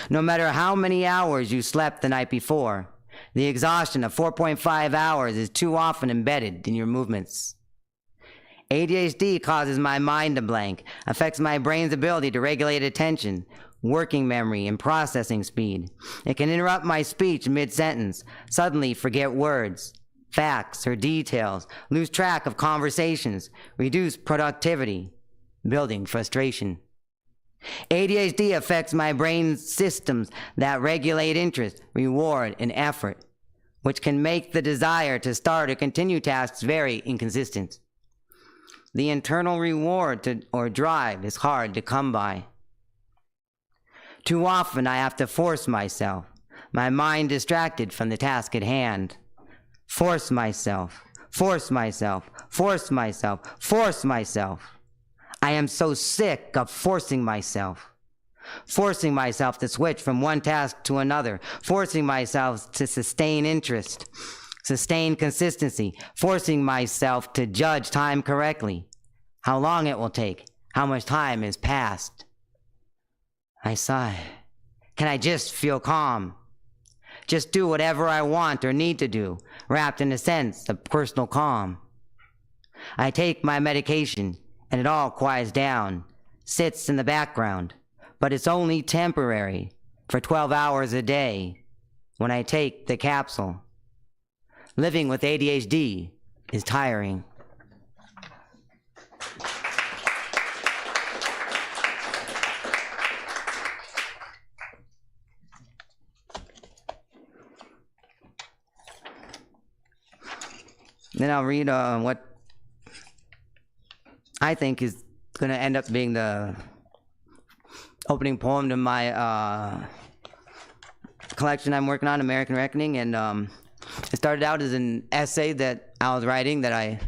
No matter how many hours you slept the night before, the exhaustion of 4.5 hours is too often embedded in your movements. ADHD causes my mind to blank, affects my brain's ability to regulate attention, working memory, and processing speed. It can interrupt my speech mid-sentence, suddenly forget words, facts, or details, lose track of conversations, reduce productivity, building frustration. ADHD affects my brain's systems that regulate interest, reward, and effort, which can make the desire to start or continue tasks very inconsistent. The internal reward or drive is hard to come by. Too often I have to force myself, my mind distracted from the task at hand. Force myself, force myself, force myself, force myself. I am so sick of forcing myself to switch from one task to another, forcing myself to sustain interest, sustain consistency, forcing myself to judge time correctly, how long it will take, how much time has passed. I sigh. Can I just feel calm? Just do whatever I want or need to do, wrapped in a sense of personal calm. I take my medication, and it all quiets down, sits in the background, but it's only temporary, for 12 hours a day, when I take the capsule. Living with ADHD is tiring. Then I'll read what I think is going to end up being the opening poem to my collection I'm working on, American Reckoning. And it started out as an essay that I was writing that it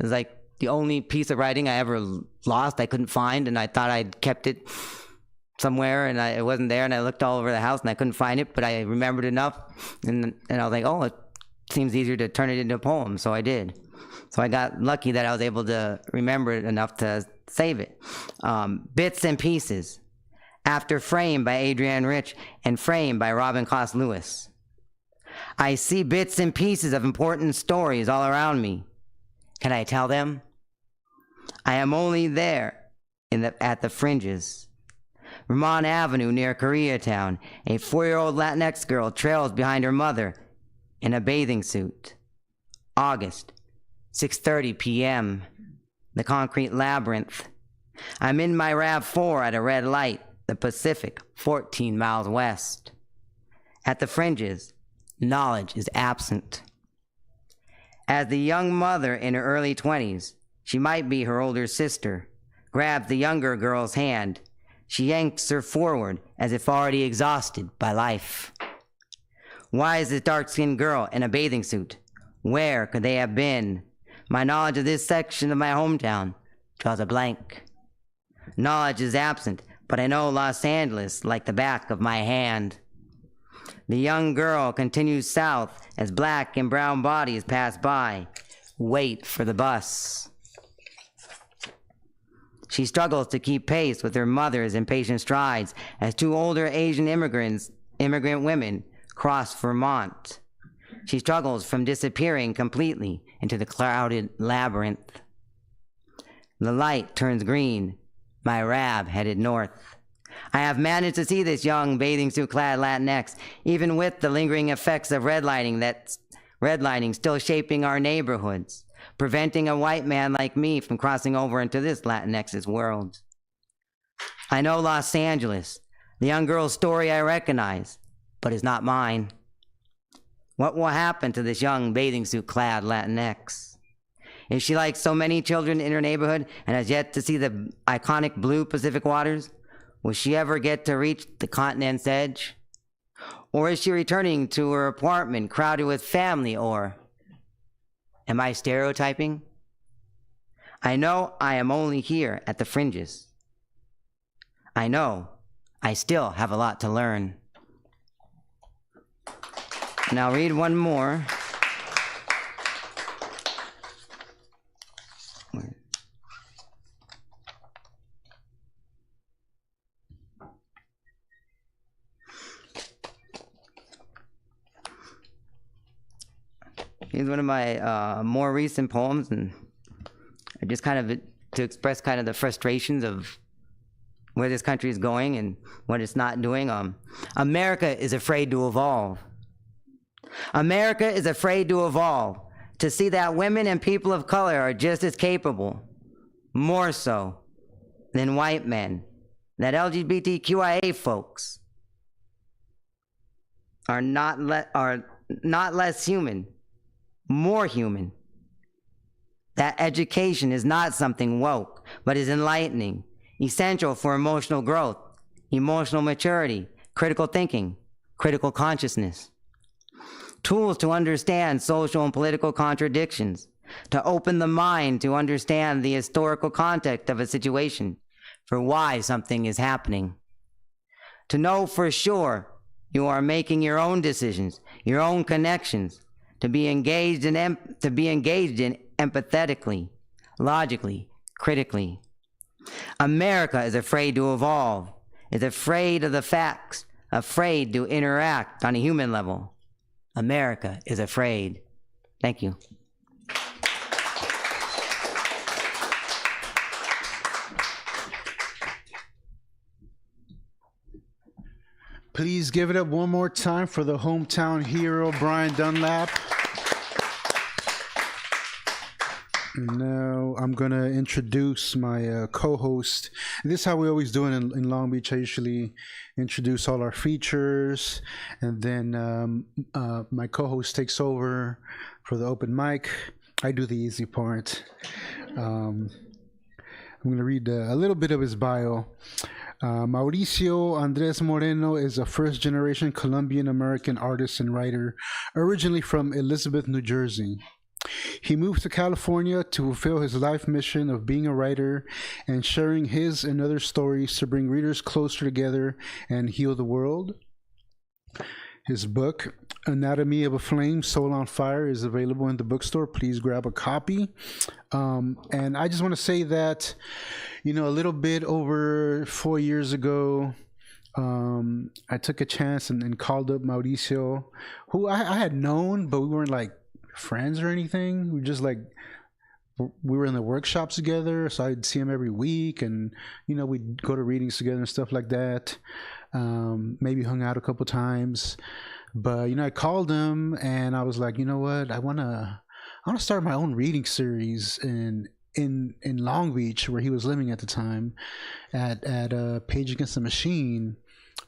was like the only piece of writing I ever lost, I couldn't find, and I thought I'd kept it somewhere, and it wasn't there, and I looked all over the house, and I couldn't find it, but I remembered enough, and I was like, oh, it seems easier to turn it into a poem, so I did. So I got lucky that I was able to remember it enough to save it. Bits and Pieces, after Frame by Adrienne Rich and Frame by Robin Cost Lewis. I see bits and pieces of important stories all around me. Can I tell them? I am only there at the fringes. Vermont Avenue near Koreatown, a 4-year-old Latinx girl trails behind her mother in a bathing suit. August, 6:30 p.m. The concrete labyrinth. I'm in my RAV4 at a red light, the Pacific, 14 miles west. At the fringes, knowledge is absent. As the young mother in her early 20s, she might be her older sister, grabs the younger girl's hand. She yanks her forward as if already exhausted by life. Why is this dark-skinned girl in a bathing suit? Where could they have been? My knowledge of this section of my hometown draws a blank. Knowledge is absent, but I know Los Angeles like the back of my hand. The young girl continues south as black and brown bodies pass by. Wait for the bus. She struggles to keep pace with her mother's impatient strides as two older Asian immigrant women cross Vermont. She struggles from disappearing completely into the clouded labyrinth. The light turns green. My rab headed north. I have managed to see this young bathing suit-clad Latinx, even with the lingering effects of redlining still shaping our neighborhoods, preventing a white man like me from crossing over into this Latinx's world. I know Los Angeles, the young girl's story I recognize, but is not mine. What will happen to this young bathing suit-clad Latinx? Is she like so many children in her neighborhood and has yet to see the iconic blue Pacific waters? Will she ever get to reach the continent's edge? Or is she returning to her apartment crowded with family, or am I stereotyping? I know I am only here at the fringes. I know I still have a lot to learn. And I'll read one more. Here's one of my more recent poems, and I just kind of to express kind of the frustrations of where this country is going and what it's not doing. America is afraid to evolve. America is afraid to evolve, to see that women and people of color are just as capable, more so, than white men, that LGBTQIA folks are not less human, more human. That education is not something woke, but is enlightening, essential for emotional growth, emotional maturity, critical thinking, critical consciousness. Tools to understand social and political contradictions, to open the mind to understand the historical context of a situation, for why something is happening. To know for sure you are making your own decisions, your own connections, to be engaged in empathetically, logically, critically. America is afraid to evolve, is afraid of the facts, afraid to interact on a human level. America is afraid. Thank you. Please give it up one more time for the hometown hero, Brian Dunlap. Now I'm going to introduce my co-host. This is how we always do it in Long Beach. I usually introduce all our features, and then my co-host takes over for the open mic. I do the easy part. I'm going to read a little bit of his bio. Mauricio Andres Moreno is a first-generation Colombian-American artist and writer, originally from Elizabeth, New Jersey. He moved to California to fulfill his life mission of being a writer and sharing his and other stories to bring readers closer together and heal the world. His book, Anatomy of a Flame, Soul on Fire, is available in the bookstore. Please grab a copy. And I just want to say that, a little bit over 4 years ago, I took a chance and called up Mauricio, who I had known, but we weren't like friends or anything. We were in the workshops together, so I'd see him every week, and we'd go to readings together and stuff like that. Maybe hung out a couple times, but I called him and I was like, you know what, I want to start my own reading series in Long Beach, where he was living at the time, at Page Against the Machine,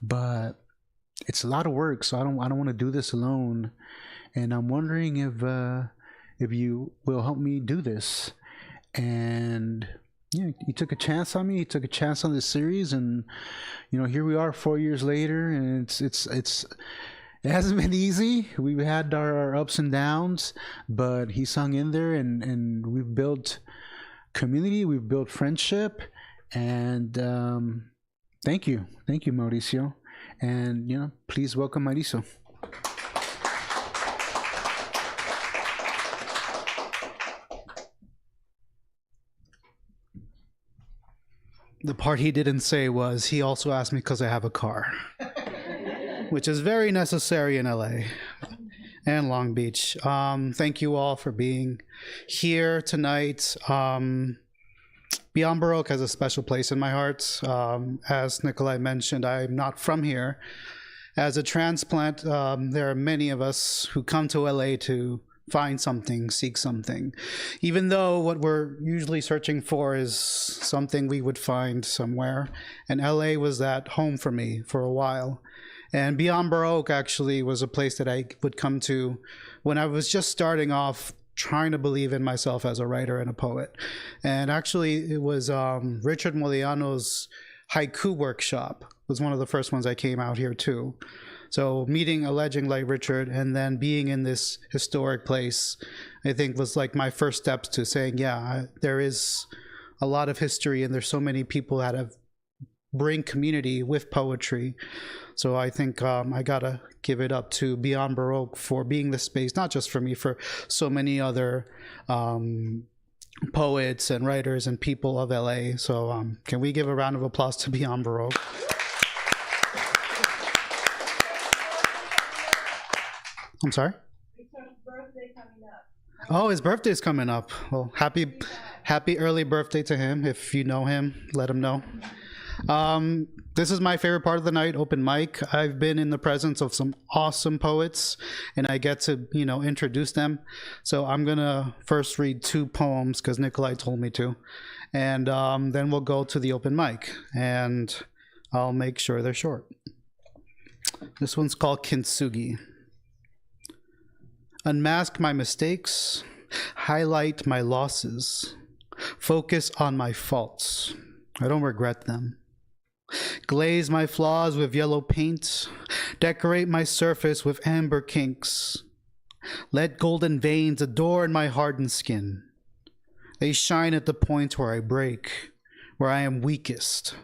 but it's a lot of work, so I don't want to do this alone. And I'm wondering if you will help me do this. And he took a chance on me. He took a chance on this series, and here we are 4 years later, and it hasn't been easy. We've had our ups and downs, but he's hung in there, and we've built community, we've built friendship, and thank you, Mauricio, and please welcome Mauricio. The part he didn't say was he also asked me because I have a car. which is very necessary in LA and Long Beach. Thank you all for being here tonight. Beyond Baroque has a special place in my heart. As Nikolai mentioned, I'm not from here. As a transplant, there are many of us who come to LA to find something, seek something. Even though what we're usually searching for is something we would find somewhere. And LA was that home for me for a while. And Beyond Baroque actually was a place that I would come to when I was just starting off trying to believe in myself as a writer and a poet. And actually it was Richard Moliano's haiku workshop was one of the first ones I came out here to. So meeting a legend like Richard and then being in this historic place, I think was like my first steps to saying, yeah, there is a lot of history and there's so many people that have bring community with poetry. So I think I gotta give it up to Beyond Baroque for being the space, not just for me, for so many other poets and writers and people of LA. So can we give a round of applause to Beyond Baroque? I'm sorry? Oh, his birthday's coming up. Well, happy early birthday to him. If you know him, let him know. This is my favorite part of the night, open mic. I've been in the presence of some awesome poets and I get to, introduce them. So I'm gonna first read 2 poems because Nikolai told me to. And then we'll go to the open mic and I'll make sure they're short. This one's called Kintsugi. Unmask my mistakes, highlight my losses, focus on my faults. I don't regret them. Glaze my flaws with yellow paint, decorate my surface with amber kinks. Let golden veins adorn my hardened skin. They shine at the point where I break, where I am weakest.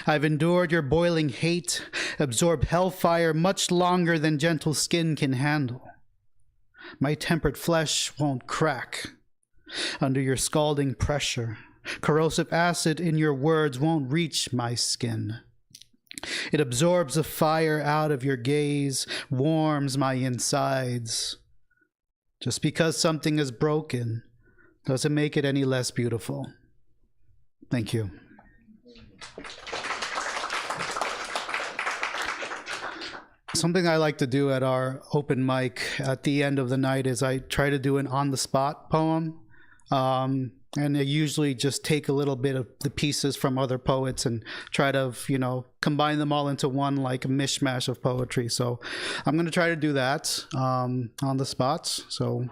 I've endured your boiling hate, absorbed hellfire much longer than gentle skin can handle. My tempered flesh won't crack under your scalding pressure. Corrosive acid in your words won't reach my skin. It absorbs the fire out of your gaze, warms my insides. Just because something is broken doesn't make it any less beautiful. Thank you. Something I like to do at our open mic at the end of the night is I try to do an on-the-spot poem. And I usually just take a little bit of the pieces from other poets and try to, combine them all into one, like a mishmash of poetry. So I'm going to try to do that on the spot. So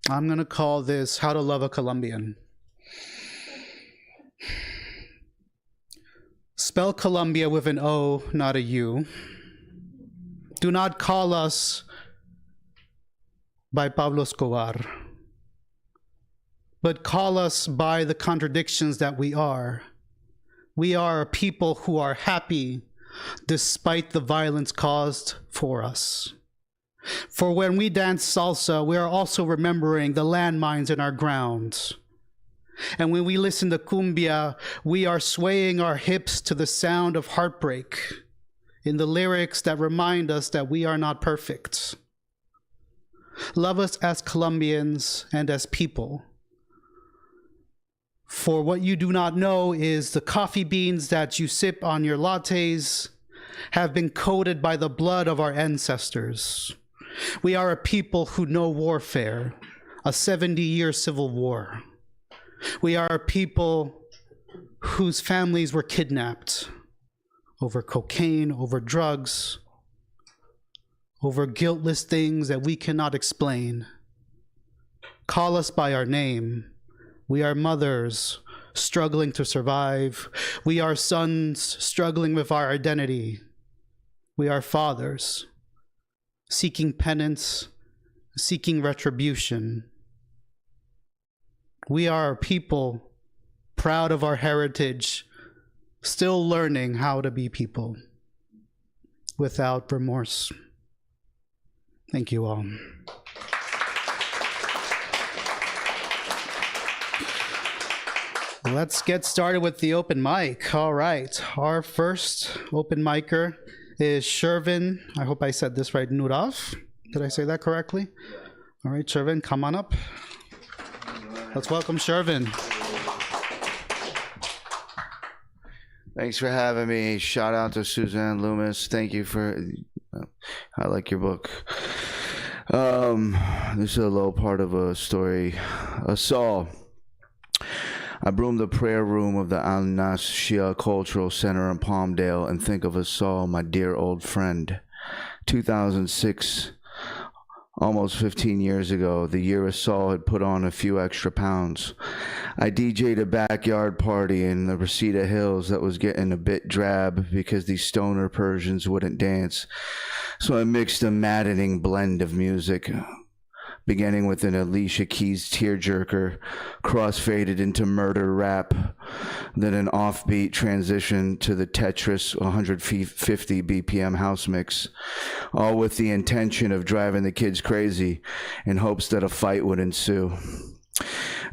I'm going to call this How to Love a Colombian. Spell Colombia with an O, not a U. Do not call us by Pablo Escobar, but call us by the contradictions that we are. We are a people who are happy despite the violence caused for us. For when we dance salsa, we are also remembering the landmines in our ground. And when we listen to cumbia, we are swaying our hips to the sound of heartbreak in the lyrics that remind us that we are not perfect. Love us as Colombians and as people. For what you do not know is the coffee beans that you sip on your lattes have been coated by the blood of our ancestors. We are a people who know warfare, a 70-year civil war. We are a people whose families were kidnapped over cocaine, over drugs, over guiltless things that we cannot explain. Call us by our name. We are mothers struggling to survive. We are sons struggling with our identity. We are fathers seeking penance, seeking retribution. We are a people proud of our heritage, still learning how to be people without remorse. Thank you all. Let's get started with the open mic. All right, our first open micer is Shervin. I hope I said this right. Nurav. Did I say that correctly? All right, Shervin, come on up. Let's welcome Shervin. Thanks for having me. Shout out to Suzanne Loomis. Thank you for, I like your book. This is a little part of a story. A Saul. I broom the prayer room of the Al-Nas Shia Cultural Center in Palmdale and think of a Saul, my dear old friend. 2006, almost 15 years ago, the year Saul had put on a few extra pounds. I DJ'd a backyard party in the Reseda Hills that was getting a bit drab because these stoner Persians wouldn't dance. So I mixed a maddening blend of music, beginning with an Alicia Keys tearjerker, cross-faded into murder rap, then an offbeat transition to the Tetris 150 BPM house mix, all with the intention of driving the kids crazy in hopes that a fight would ensue.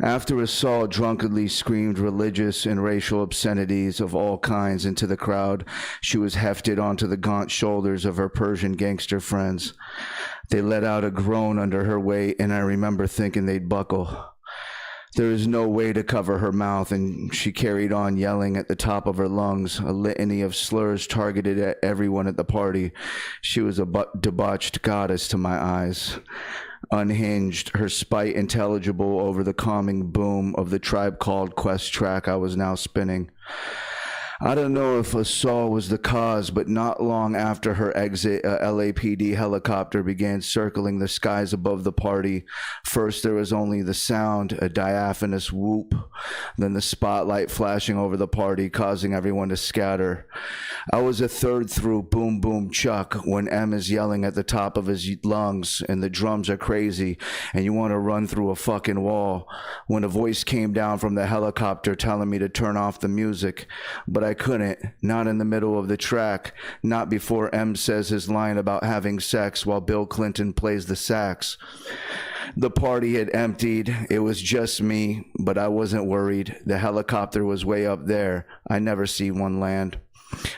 After Assault drunkenly screamed religious and racial obscenities of all kinds into the crowd, she was hefted onto the gaunt shoulders of her Persian gangster friends. They let out a groan under her weight, and I remember thinking they'd buckle. There was no way to cover her mouth, and she carried on yelling at the top of her lungs, a litany of slurs targeted at everyone at the party. She was a debauched goddess to my eyes. Unhinged, her spite intelligible over the calming boom of the Tribe Called Quest track I was now spinning. I don't know if Assault was the cause, but not long after her exit, a LAPD helicopter began circling the skies above the party. First, there was only the sound, a diaphanous whoop, then the spotlight flashing over the party, causing everyone to scatter. I was a third through Boom Boom Chuck when M is yelling at the top of his lungs and the drums are crazy and you want to run through a fucking wall, when a voice came down from the helicopter telling me to turn off the music, but I couldn't, not in the middle of the track, not before M says his line about having sex while Bill Clinton plays the sax. The party had emptied. It was just me, but I wasn't worried. The helicopter was way up there. I never see one land.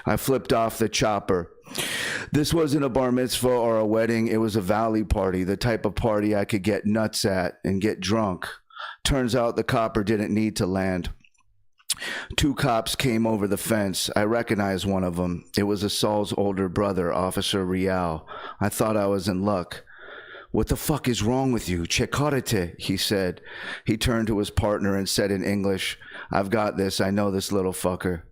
I flipped off the chopper. This wasn't a bar mitzvah or a wedding. It was a valley party, the type of party I could get nuts at and get drunk. Turns out the copper didn't need to land. Two cops came over the fence. I recognized one of them. It was Assault's older brother, Officer Rial. I thought I was in luck. "What the fuck is wrong with you? Chekarete," he said. He turned to his partner and said in English, "I've got this. I know this little fucker."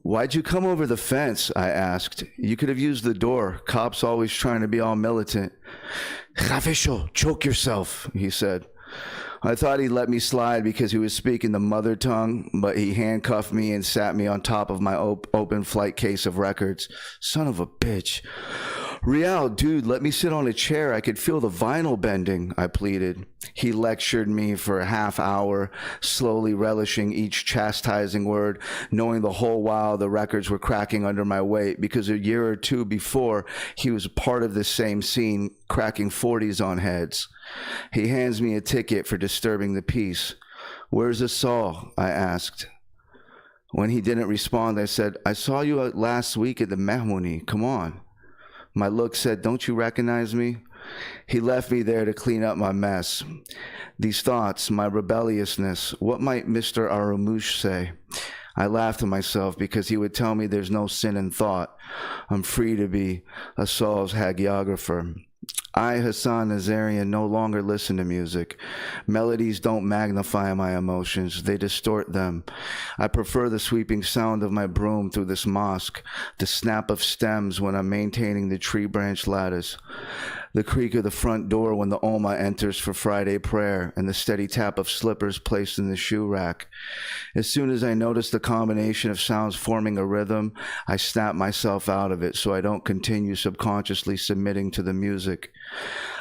"Why'd you come over the fence?" I asked. "You could have used the door. Cops always trying to be all militant." "Javisho, choke yourself," he said. I thought he'd let me slide because he was speaking the mother tongue, but he handcuffed me and sat me on top of my open flight case of records. Son of a bitch. "Rial, dude, let me sit on a chair. I could feel the vinyl bending," I pleaded. He lectured me for a half hour, slowly relishing each chastising word, knowing the whole while the records were cracking under my weight because a year or two before, he was part of this same scene, cracking 40s on heads. He hands me a ticket for disturbing the peace. "Where's Assault?" I asked. When he didn't respond, I said, "I saw you last week at the Mehmouni. Come on." My look said, "Don't you recognize me?" He left me there to clean up my mess. These thoughts, my rebelliousness, what might Mr. Arumush say? I laughed to myself because he would tell me there's no sin in thought. I'm free to be Assault's hagiographer. I, Hassan Nazarian, no longer listen to music. Melodies don't magnify my emotions, they distort them. I prefer the sweeping sound of my broom through this mosque, the snap of stems when I'm maintaining the tree branch lattice, the creak of the front door when the Oma enters for Friday prayer, and the steady tap of slippers placed in the shoe rack. As soon as I notice the combination of sounds forming a rhythm, I snap myself out of it so I don't continue subconsciously submitting to the music.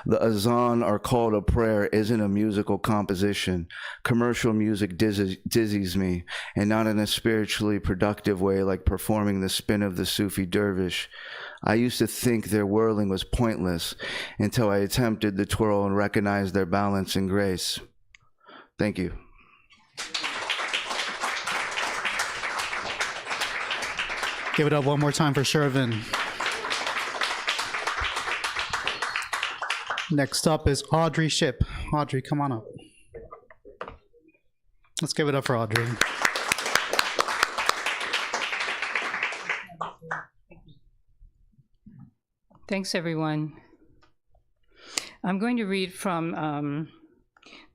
The azan, or call to prayer, isn't a musical composition. Commercial music dizzies me, and not in a spiritually productive way like performing the spin of the Sufi dervish. I used to think their whirling was pointless until I attempted the twirl and recognized their balance and grace. Thank you. Give it up one more time for Shervin. Next up is Audrey Ship. Audrey, come on up. Let's give it up for Audrey. Thanks, everyone. I'm going to read from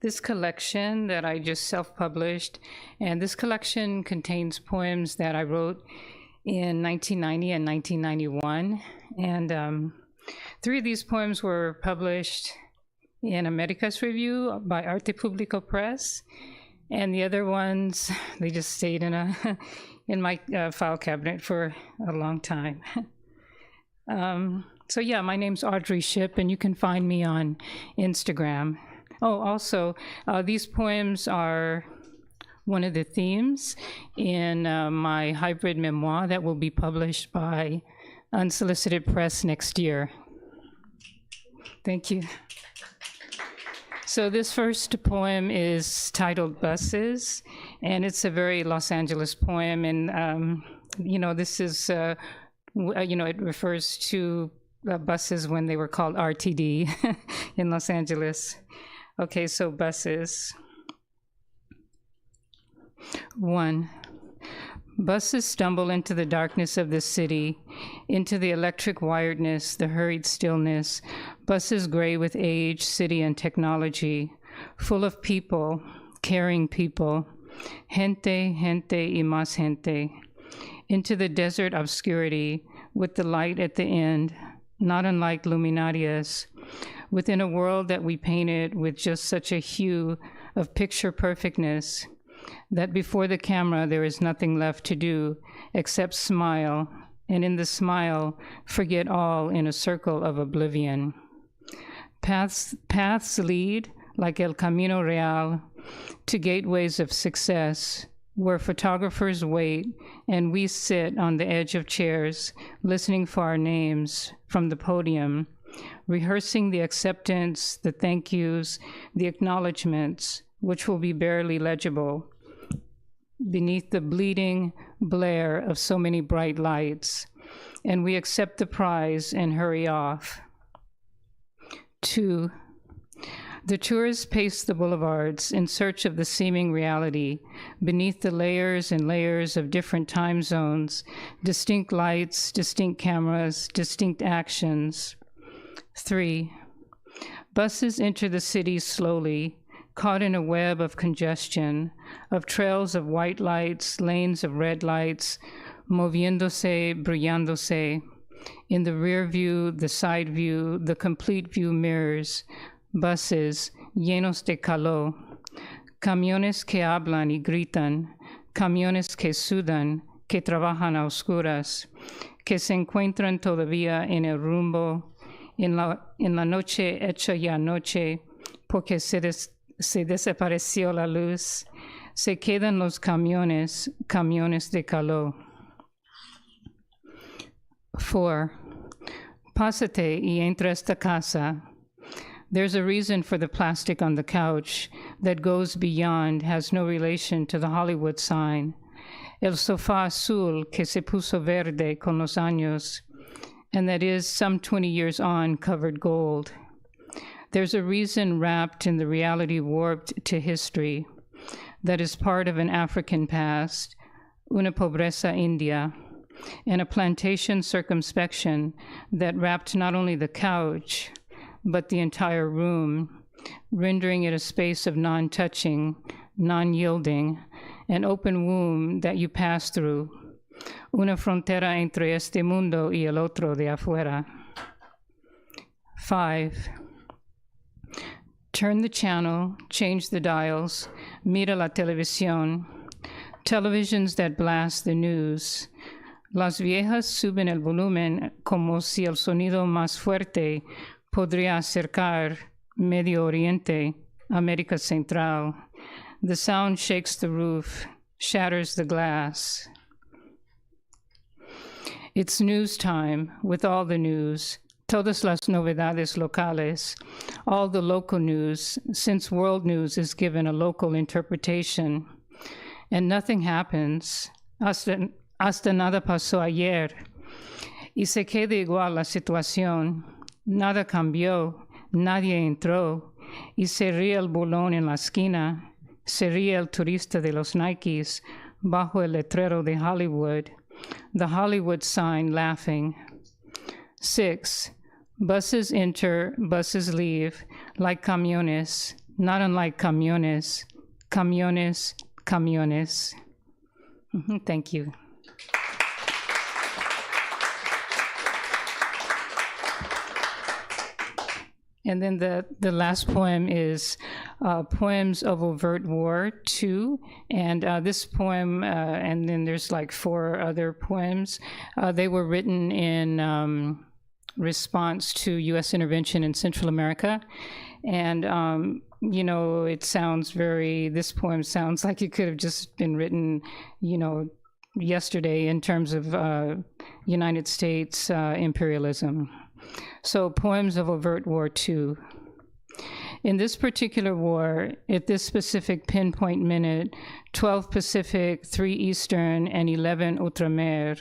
this collection that I just self-published, and this collection contains poems that I wrote in 1990 and 1991, and 3 of these poems were published in America's Review by Arte Publico Press, and the other ones, they just stayed in my file cabinet for a long time. So yeah, my name's Audrey Ship, and you can find me on Instagram. Oh, also, these poems are one of the themes in my hybrid memoir that will be published by Unsolicited Press next year. Thank you. So this first poem is titled Buses, and it's a very Los Angeles poem, and this is, it refers to buses when they were called RTD in Los Angeles. Okay, so buses. 1. Buses stumble into the darkness of the city, into the electric wiredness, the hurried stillness. Buses gray with age, city, and technology, full of people, caring people. Gente, gente, y más gente. Into the desert obscurity, with the light at the end, not unlike luminarias, within a world that we painted with just such a hue of picture perfectness, that before the camera there is nothing left to do except smile, and in the smile forget all in a circle of oblivion. Paths lead, like El Camino Real, to gateways of success, where photographers wait and we sit on the edge of chairs, listening for our names from the podium, rehearsing the acceptance, the thank yous, the acknowledgements, which will be barely legible beneath the bleeding blare of so many bright lights, and we accept the prize and hurry off. 2. The tourists pace the boulevards in search of the seeming reality, beneath the layers and layers of different time zones, distinct lights, distinct cameras, distinct actions. 3. Buses enter the city slowly, caught in a web of congestion, of trails of white lights, lanes of red lights, moviéndose, brillándose. In the rear view, the side view, the complete view mirrors, buses llenos de calor, camiones que hablan y gritan, camiones que sudan, que trabajan a oscuras, que se encuentran todavía en el rumbo, en la noche hecha ya noche, porque se desapareció la luz, se quedan los camiones, camiones de calor. 4. Pásate y entra esta casa. There's a reason for the plastic on the couch that goes beyond, has no relation to the Hollywood sign. El sofá azul que se puso verde con los años, and that is some 20 years on covered gold. There's a reason wrapped in the reality warped to history that is part of an African past, una pobreza india, and a plantation circumspection that wrapped not only the couch, but the entire room, rendering it a space of non-touching, non-yielding, an open womb that you pass through, una frontera entre este mundo y el otro de afuera. 5. Turn the channel, change the dials, mira la televisión, televisions that blast the news. Las viejas suben el volumen como si el sonido más fuerte podría acercar Medio Oriente, America Central. The sound shakes the roof, shatters the glass. It's news time with all the news, todas las novedades locales, all the local news, since world news is given a local interpretation. And nothing happens hasta hasta nada pasó ayer. Y se queda igual la situación. Nada cambió, nadie entró. Y se ríe el bolón en la esquina. Se ríe el turista de los Nikes bajo el letrero de Hollywood. The Hollywood sign laughing. 6. Buses enter, buses leave, like camiones, not unlike camiones. Camiones, camiones. Thank you. And then the last poem is Poems of Overt War 2. And this poem, and then there's like 4 other poems. They were written in response to U.S. intervention in Central America. And, you know, this poem sounds like it could have just been written, you know, yesterday in terms of United States imperialism. So, Poems of Overt War 2. In this particular war, at this specific pinpoint minute, 12 Pacific, 3 Eastern, and 11 Outremer,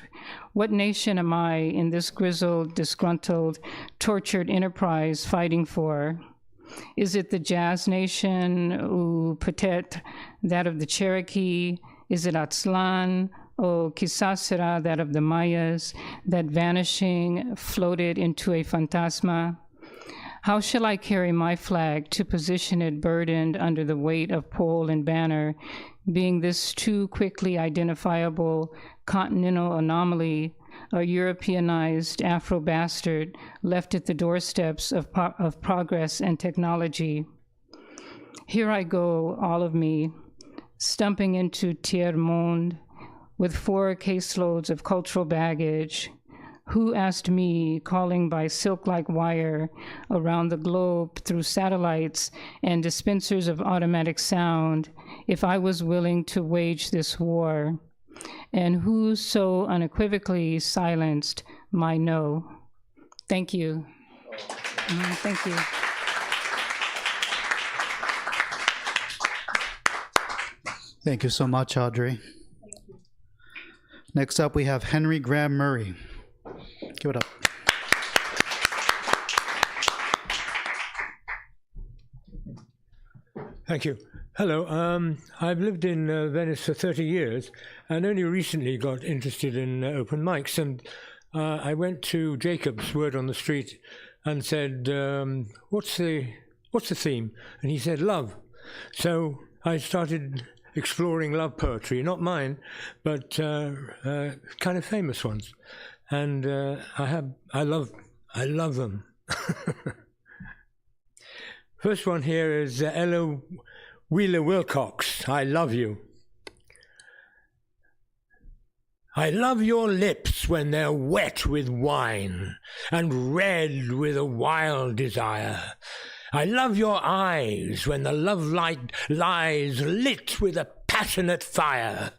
what nation am I in this grizzled, disgruntled, tortured enterprise fighting for? Is it the Jazz Nation, ou peut-être that of the Cherokee? Is it Aztlan? Oh, quizás será that of the Mayas, that vanishing floated into a fantasma? How shall I carry my flag to position it burdened under the weight of pole and banner, being this too quickly identifiable continental anomaly, a Europeanized Afro-bastard left at the doorsteps of progress and technology? Here I go, all of me, stumping into tiers-monde, with 4 caseloads of cultural baggage. Who asked me, calling by silk-like wire around the globe through satellites and dispensers of automatic sound, if I was willing to wage this war? And who so unequivocally silenced my no? Thank you. Thank you. Thank you so much, Audrey. Next up, we have Henry Graham Murray. Give it up. Thank you. Hello. I've lived in Venice for 30 years and only recently got interested in open mics. And I went to Jacob's Word on the Street and said, what's the theme? And he said, love. So I started exploring love poetry, not mine, but kind of famous ones. And I love them. First one here is Ella Wheeler Wilcox, I love you. I love your lips when they're wet with wine and red with a wild desire. I love your eyes when the love light lies lit with a passionate fire.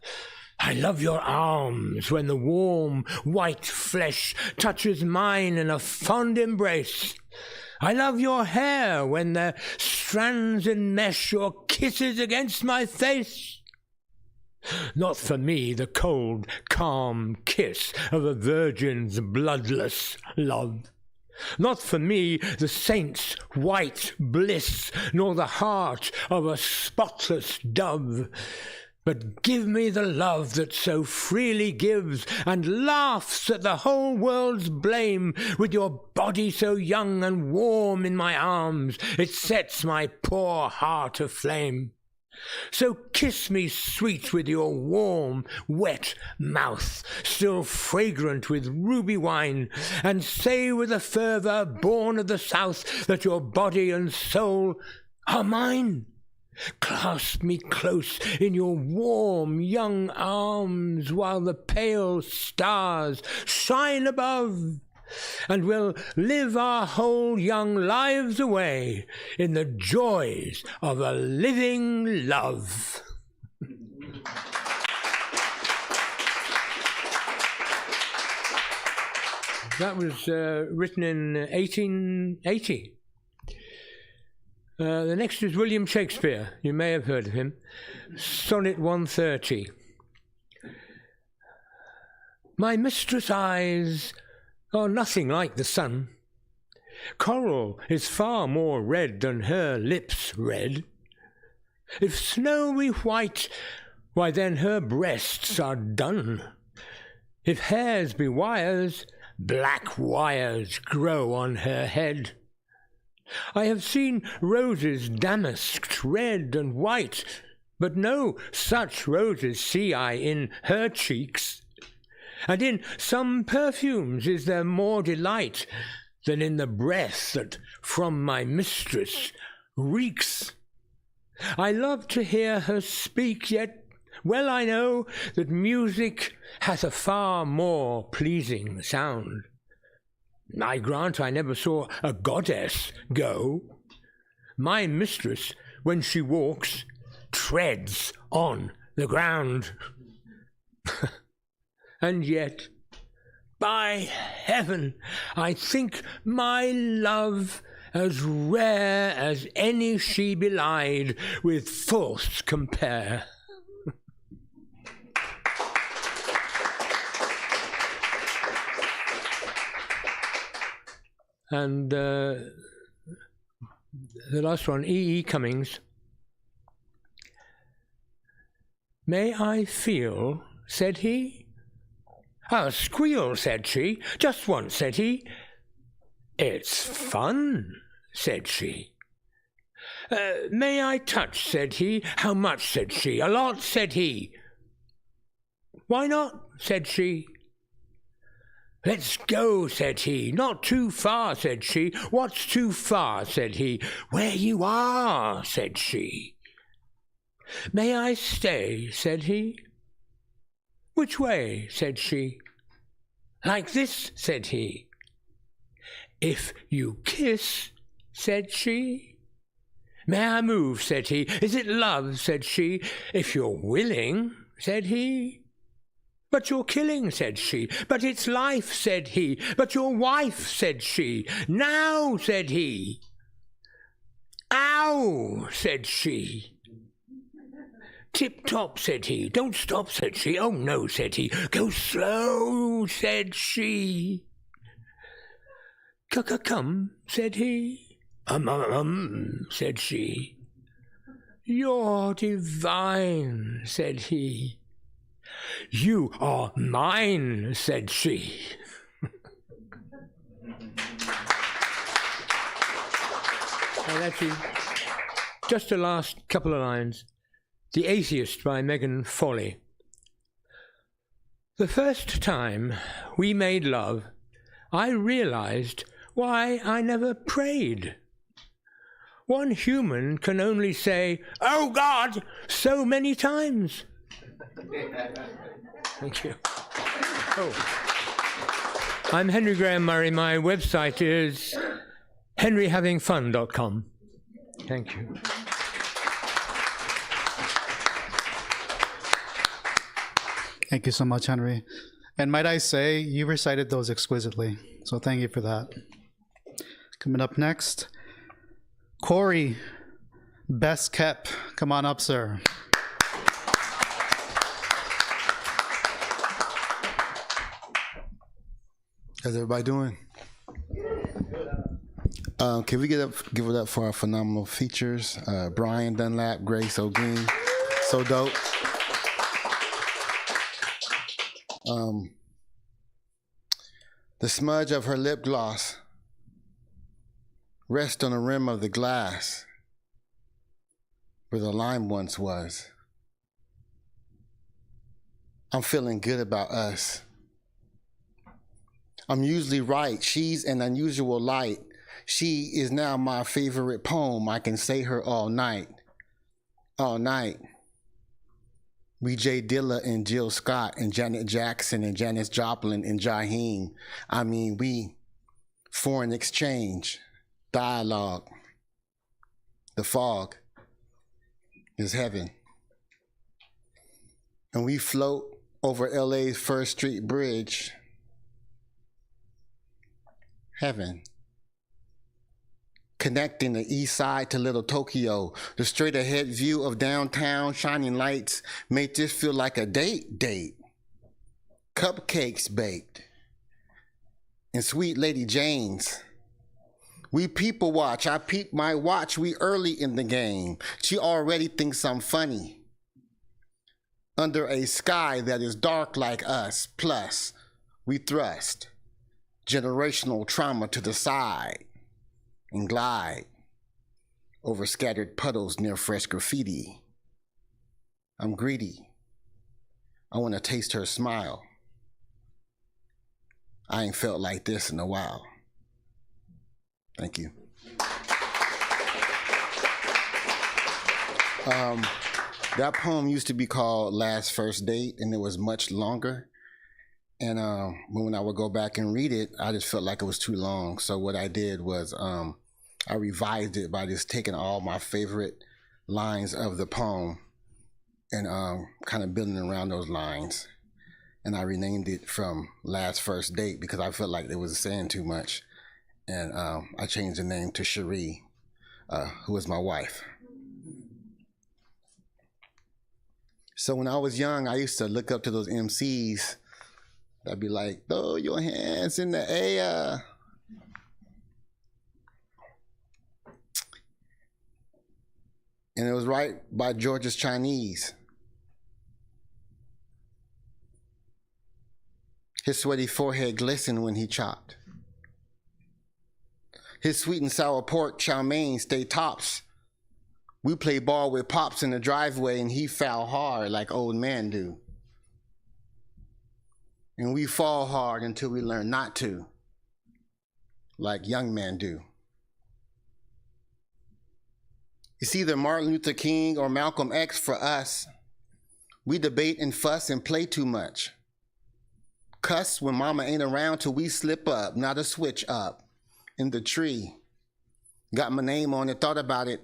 I love your arms when the warm white flesh touches mine in a fond embrace. I love your hair when the strands enmesh your kisses against my face. Not for me the cold, calm kiss of a virgin's bloodless love. Not for me the saint's white bliss, nor the heart of a spotless dove. But give me the love that so freely gives and laughs at the whole world's blame. With your body so young and warm in my arms, it sets my poor heart aflame. So kiss me sweet with your warm, wet mouth, still fragrant with ruby wine, and say with a fervour born of the south that your body and soul are mine. Clasp me close in your warm young arms while the pale stars shine above, and we'll live our whole young lives away in the joys of a living love. That was written in 1880. The next is William Shakespeare. You may have heard of him. Sonnet 130. My mistress' eyes are nothing like the sun. Coral is far more red than her lips red. If snowy white, why then her breasts are dun. If hairs be wires, black wires grow on her head. I have seen roses damasked red and white, but no such roses see I in her cheeks. And in some perfumes is there more delight than in the breath that from my mistress reeks. I love to hear her speak, yet well I know that music hath a far more pleasing sound. I grant I never saw a goddess go. My mistress, when she walks, treads on the ground. And yet, by heaven, I think my love as rare as any she belied with force compare. And the last one, E. Cummings. May I feel, said he. A squeal, said she. Just once, said he. It's fun, said she. May I touch, said he. How much, said she. A lot, said he. Why not, said she. Let's go, said he. Not too far, said she. What's too far, said he. Where you are, said she. May I stay, said he. Which way, said she. Like this, said he. If you kiss, said she. May I move, said he. Is it love, said she. If you're willing, said he. But you're killing, said she. But it's life, said he. But your wife, said she. Now, said he. Ow, said she. Tip-top, said he. Don't stop, said she. Oh, no, said he. Go slow, said she. Come, said he. Said she. You're divine, said he. You are mine, said she. And actually, just the last couple of lines. The Atheist by Megan Foley. The first time we made love, I realized why I never prayed. One human can only say, "Oh God," so many times. Thank you. Oh. I'm Henry Graham Murray. My website is henryhavingfun.com. Thank you. Thank you so much, Henry. And might I say, you recited those exquisitely. So thank you for that. Coming up next, Corey, Best Kept. Come on up, sir. How's everybody doing? Can we give it up for our phenomenal features? Brian Dunlap, Grace Olguin, so dope. The smudge of her lip gloss rests on the rim of the glass where the lime once was. I'm feeling good about us. I'm usually right. She's an unusual light. She is now my favorite poem. I can say her all night. All night. We J Dilla and Jill Scott and Janet Jackson and Janis Joplin and Jaheim. I mean, we foreign exchange, dialogue. The fog is heaven. And we float over LA's First Street Bridge. Heaven. Connecting the east side to Little Tokyo. The straight ahead view of downtown, shining lights make this feel like a date. cupcakes baked, and sweet Lady Jane's. We people watch. I peep my watch. We early in the game. She already thinks I'm funny. Under a sky that is dark like us, plus we thrust generational trauma to the side and glide over scattered puddles near fresh graffiti. I'm greedy. I want to taste her smile. I ain't felt like this in a while. Thank you. That poem used to be called Last First Date, and it was much longer. And when I would go back and read it, I just felt like it was too long. So what I did was I revised it by just taking all my favorite lines of the poem and kind of building around those lines. And I renamed it from Last First Date because I felt like it was saying too much. And I changed the name to Cherie, who is my wife. So when I was young, I used to look up to those MCs. I'd be like, throw your hands in the air. And it was right by George's Chinese. His sweaty forehead glistened when he chopped. His sweet and sour pork chow mein stay tops. We play ball with pops in the driveway and he foul hard like old men do. And we fall hard until we learn not to, like young men do. It's either Martin Luther King or Malcolm X for us. We debate and fuss and play too much. Cuss when mama ain't around till we slip up, not a switch up. In the tree, got my name on it, thought about it.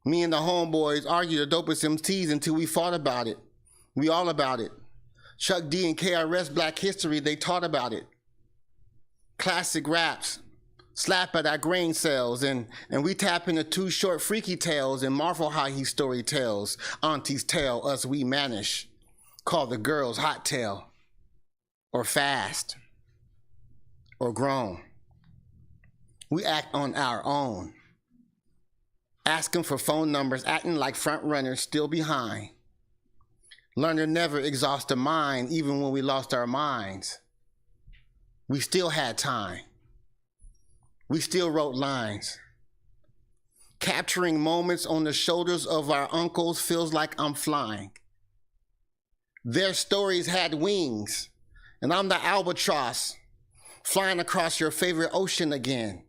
Me and the homeboys argued the dopest MCs until we fought about it. We all about it. Chuck D and KRS Black History, they taught about it. Classic raps, slap at our grain cells, and we tap into Too Short freaky tales and marvel how he story tells. Aunties tell us we manish, call the girls hot tail, or fast, or grown. We act on our own. Asking for phone numbers, acting like front runners still behind. Learn to never exhaust the mind, even when we lost our minds. We still had time. We still wrote lines. Capturing moments on the shoulders of our uncles feels like I'm flying. Their stories had wings, and I'm the albatross, flying across your favorite ocean again.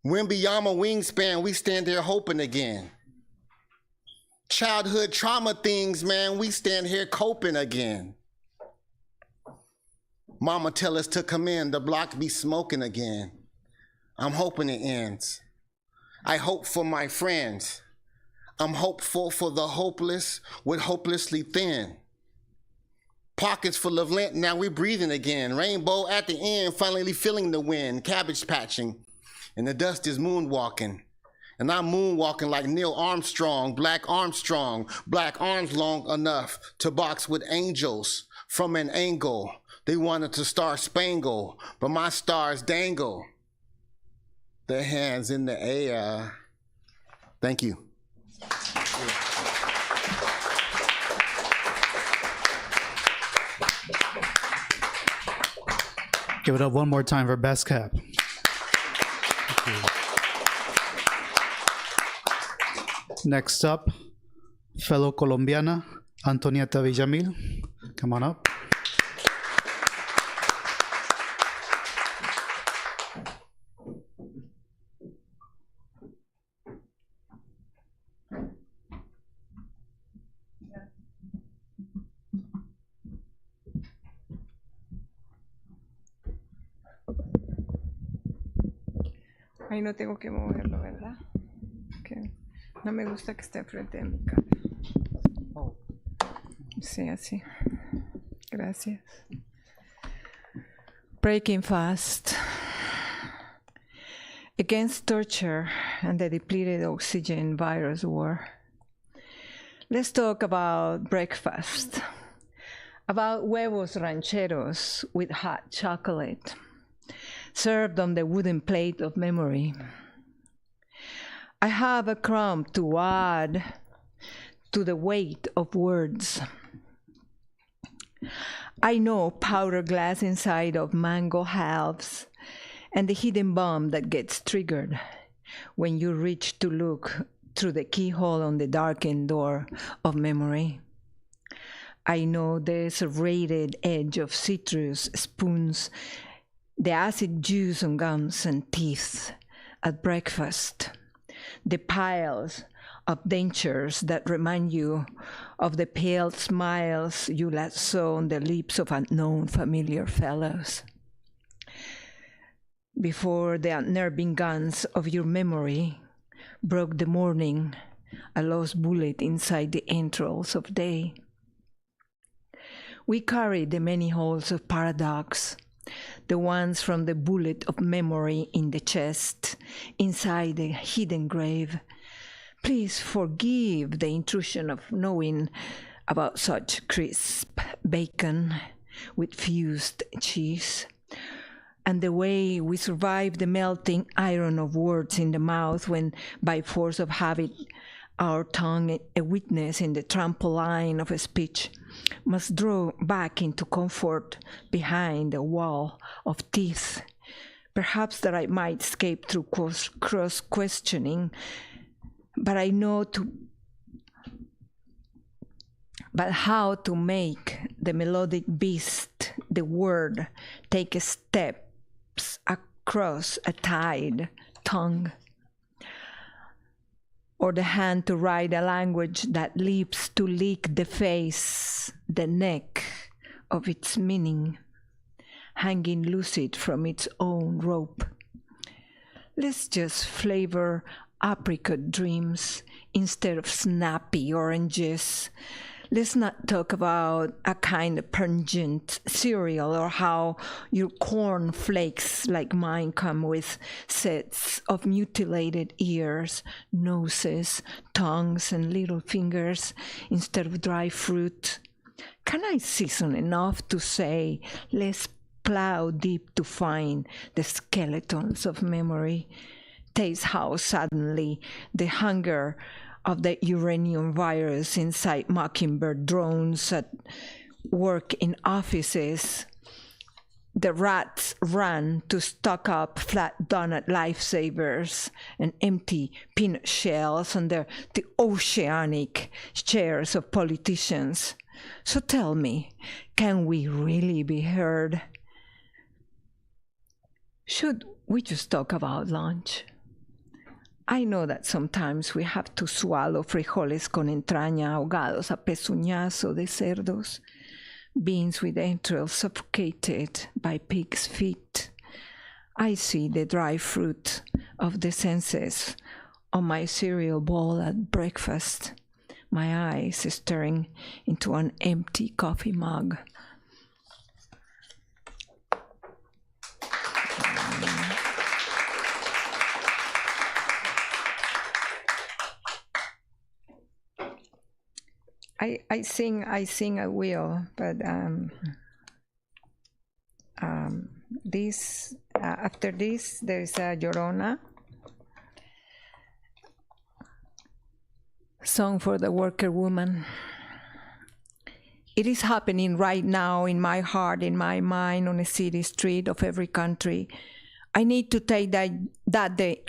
When beyond my wingspan, we stand there hoping again. Childhood trauma things, man, we stand here coping again. Mama tell us to come in, the block be smoking again. I'm hoping it ends. I hope for my friends. I'm hopeful for the hopeless with hopelessly thin. Pockets full of lint, now we breathing again. Rainbow at the end, finally feeling the wind. Cabbage patching, and the dust is moonwalking. And I'm moonwalking like Neil Armstrong, Black Armstrong, black arms long enough to box with angels from an angle. They wanted to star spangle, but my stars dangle. Their hands in the air. Thank you. Give it up one more time for Best Cap. Next up, fellow Colombiana, Antonieta Villamil. Come on up. Ahí no tengo que moverlo, ¿verdad? Okay. No me gusta que esté frente a mi cara. Sí, así. Gracias. Breaking fast. Against torture and the depleted oxygen virus war. Let's talk about breakfast. about huevos rancheros with hot chocolate, served on the wooden plate of memory. I have a crumb to add to the weight of words. I know powder glass inside of mango halves and the hidden bomb that gets triggered when you reach to look through the keyhole on the darkened door of memory. I know the serrated edge of citrus spoons, the acid juice on gums and teeth at breakfast, the piles of dentures that remind you of the pale smiles you last saw on the lips of unknown familiar fellows. Before the unnerving guns of your memory broke the morning, a lost bullet inside the entrails of day. We carry the many holes of paradox, the ones from the bullet of memory in the chest, inside the hidden grave. Please forgive the intrusion of knowing about such crisp bacon with fused cheese, and the way we survive the melting iron of words in the mouth when, by force of habit, our tongue, a witness in the trampoline of a speech, must draw back into comfort behind a wall of teeth. Perhaps that I might escape through cross-questioning, but I know but how to make the melodic beast, the word, take steps across a tied tongue, or the hand to write a language that leaps to lick the face, the neck of its meaning, hanging lucid from its own rope. Let's just flavor apricot dreams instead of snappy oranges. Let's not talk about a kind of pungent cereal or how your corn flakes like mine come with sets of mutilated ears, noses, tongues, and little fingers instead of dry fruit. Can I season enough to say, let's plow deep to find the skeletons of memory? Taste how suddenly the hunger of the uranium virus inside mockingbird drones at work in offices. The rats run to stock up flat donut lifesavers and empty peanut shells under the oceanic chairs of politicians. So tell me, can we really be heard? Should we just talk about lunch? I know that sometimes we have to swallow frijoles con entraña ahogados a pezuñazo de cerdos, beans with entrails suffocated by pig's feet. I see the dry fruit of the senses on my cereal bowl at breakfast, my eyes staring into an empty coffee mug. I sing at will, but this after this there's a Llorona song for the worker woman. It is happening right now in my heart, in my mind, on a city street of every country. I need to take that the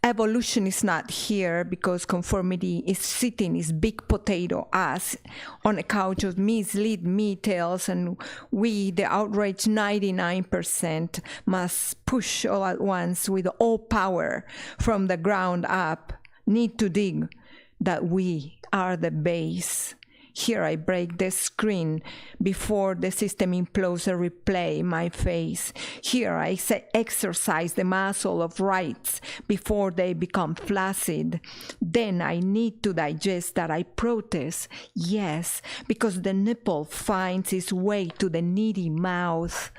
evolution is not here because conformity is sitting its big potato ass on a couch of mislead me tales, and we, the outraged 99%, must push all at once with all power from the ground up, need to dig that we are the base. Here I break the screen before the system implodes and replay my face. Here I exercise the muscle of rights before they become flaccid. Then I need to digest that I protest, yes, because the nipple finds its way to the needy mouth.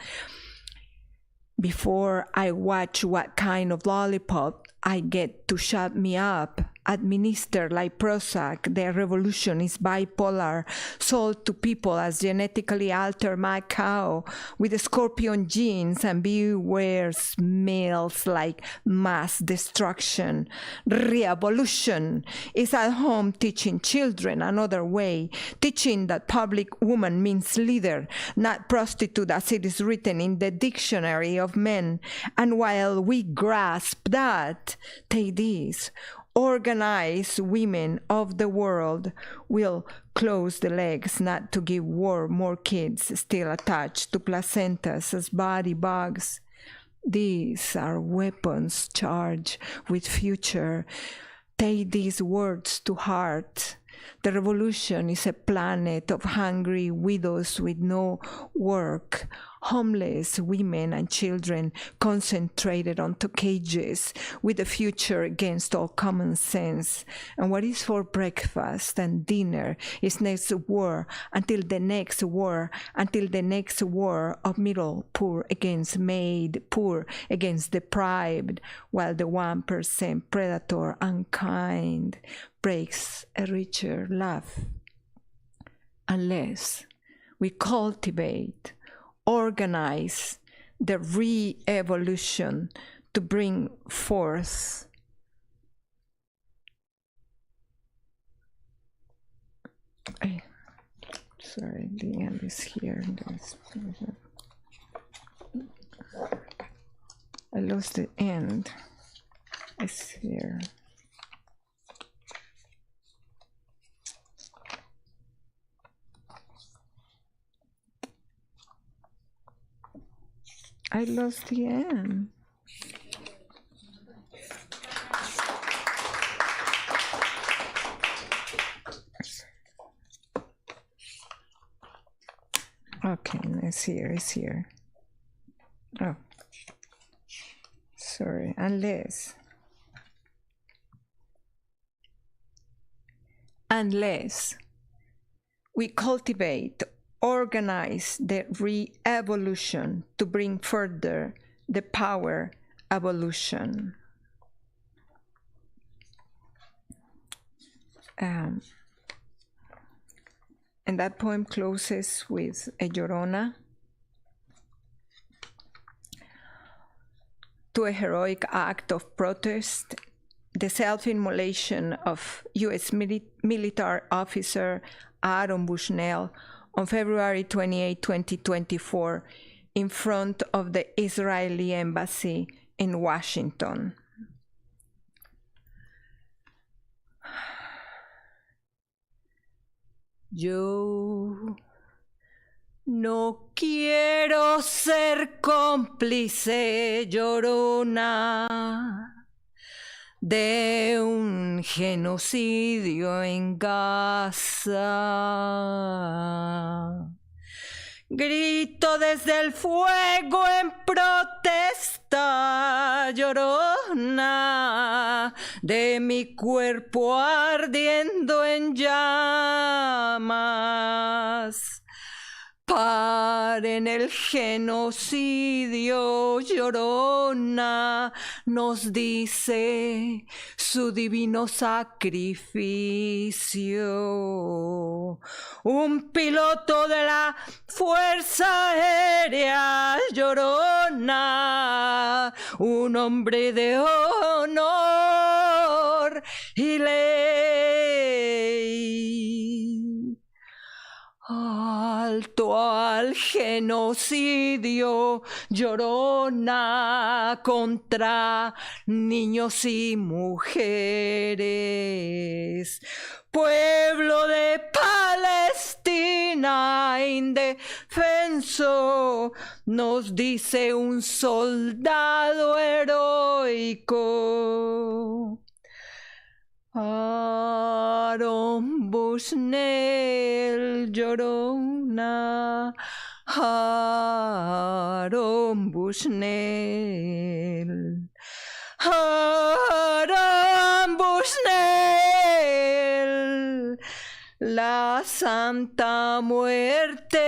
Before I watch what kind of lollipop I get to shut me up, administered like Prozac. The revolution is bipolar, sold to people as genetically altered mad cow with scorpion genes, and beware smells like mass destruction. Revolution is at home teaching children another way, teaching that public woman means leader, not prostitute as it is written in the dictionary of men. And while we grasp that, take this: organized women of the world will close the legs not to give more kids still attached to placentas as body bugs. These are weapons charged with future. Take these words to heart. The revolution is a planet of hungry widows with no work, homeless women and children concentrated onto cages, with the future against all common sense. And what is for breakfast and dinner is next war, until the next war, until the next war of middle poor against made poor, against deprived, while the 1% predator unkind breaks a richer life. Unless we cultivate, organize the re-evolution to bring forth sorry, the end is here. I lost the end. It's here. I lost the end. Okay, it's here. Oh, sorry, unless we cultivate, organize the re-evolution to bring further the power evolution. And that poem closes with a Llorona to a heroic act of protest, the self-immolation of U.S. military officer Aaron Bushnell on February 28, 2024, in front of the Israeli embassy in Washington. Yo no quiero ser cómplice, Llorona, de un genocidio en Gaza. Grito desde el fuego en protesta, Llorona, de mi cuerpo ardiendo en llamas. Paren el genocidio, Llorona, nos dice su divino sacrificio. Un piloto de la Fuerza Aérea, Llorona, un hombre de honor y ley. Alto al genocidio, Llorona, contra niños y mujeres. Pueblo de Palestina indefenso, nos dice un soldado heroico. Aaron Bushnell, Llorona, Aaron Bushnell, Aaron Bushnell, la Santa Muerte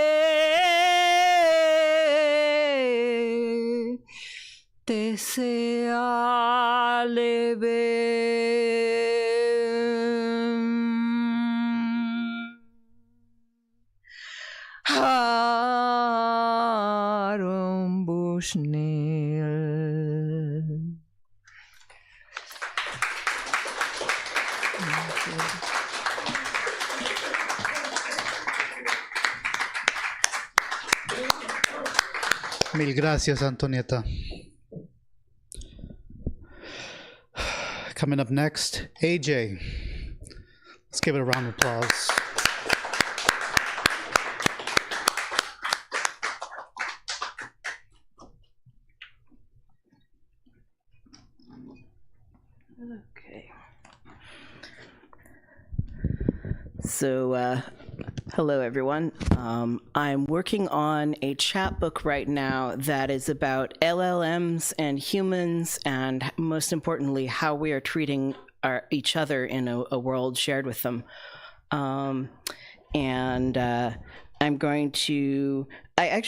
te sea leve. Harum Bushnell. Mil gracias, Antonieta. Coming up next, AJ. Let's give it a round of applause. Okay. So, hello everyone. I'm working on a chapbook right now that is about LLMs and humans, and most importantly, how we are treating each other in a world shared with them. I'm going to, I'm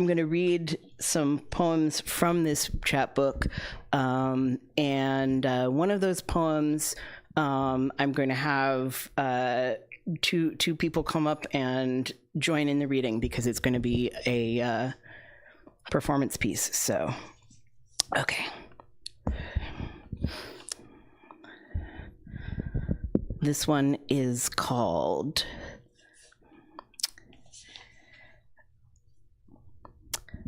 going to read some poems from this chapbook, and one of those poems, I'm going to have two people come up and join in the reading because it's going to be a performance piece. So, okay. This one is called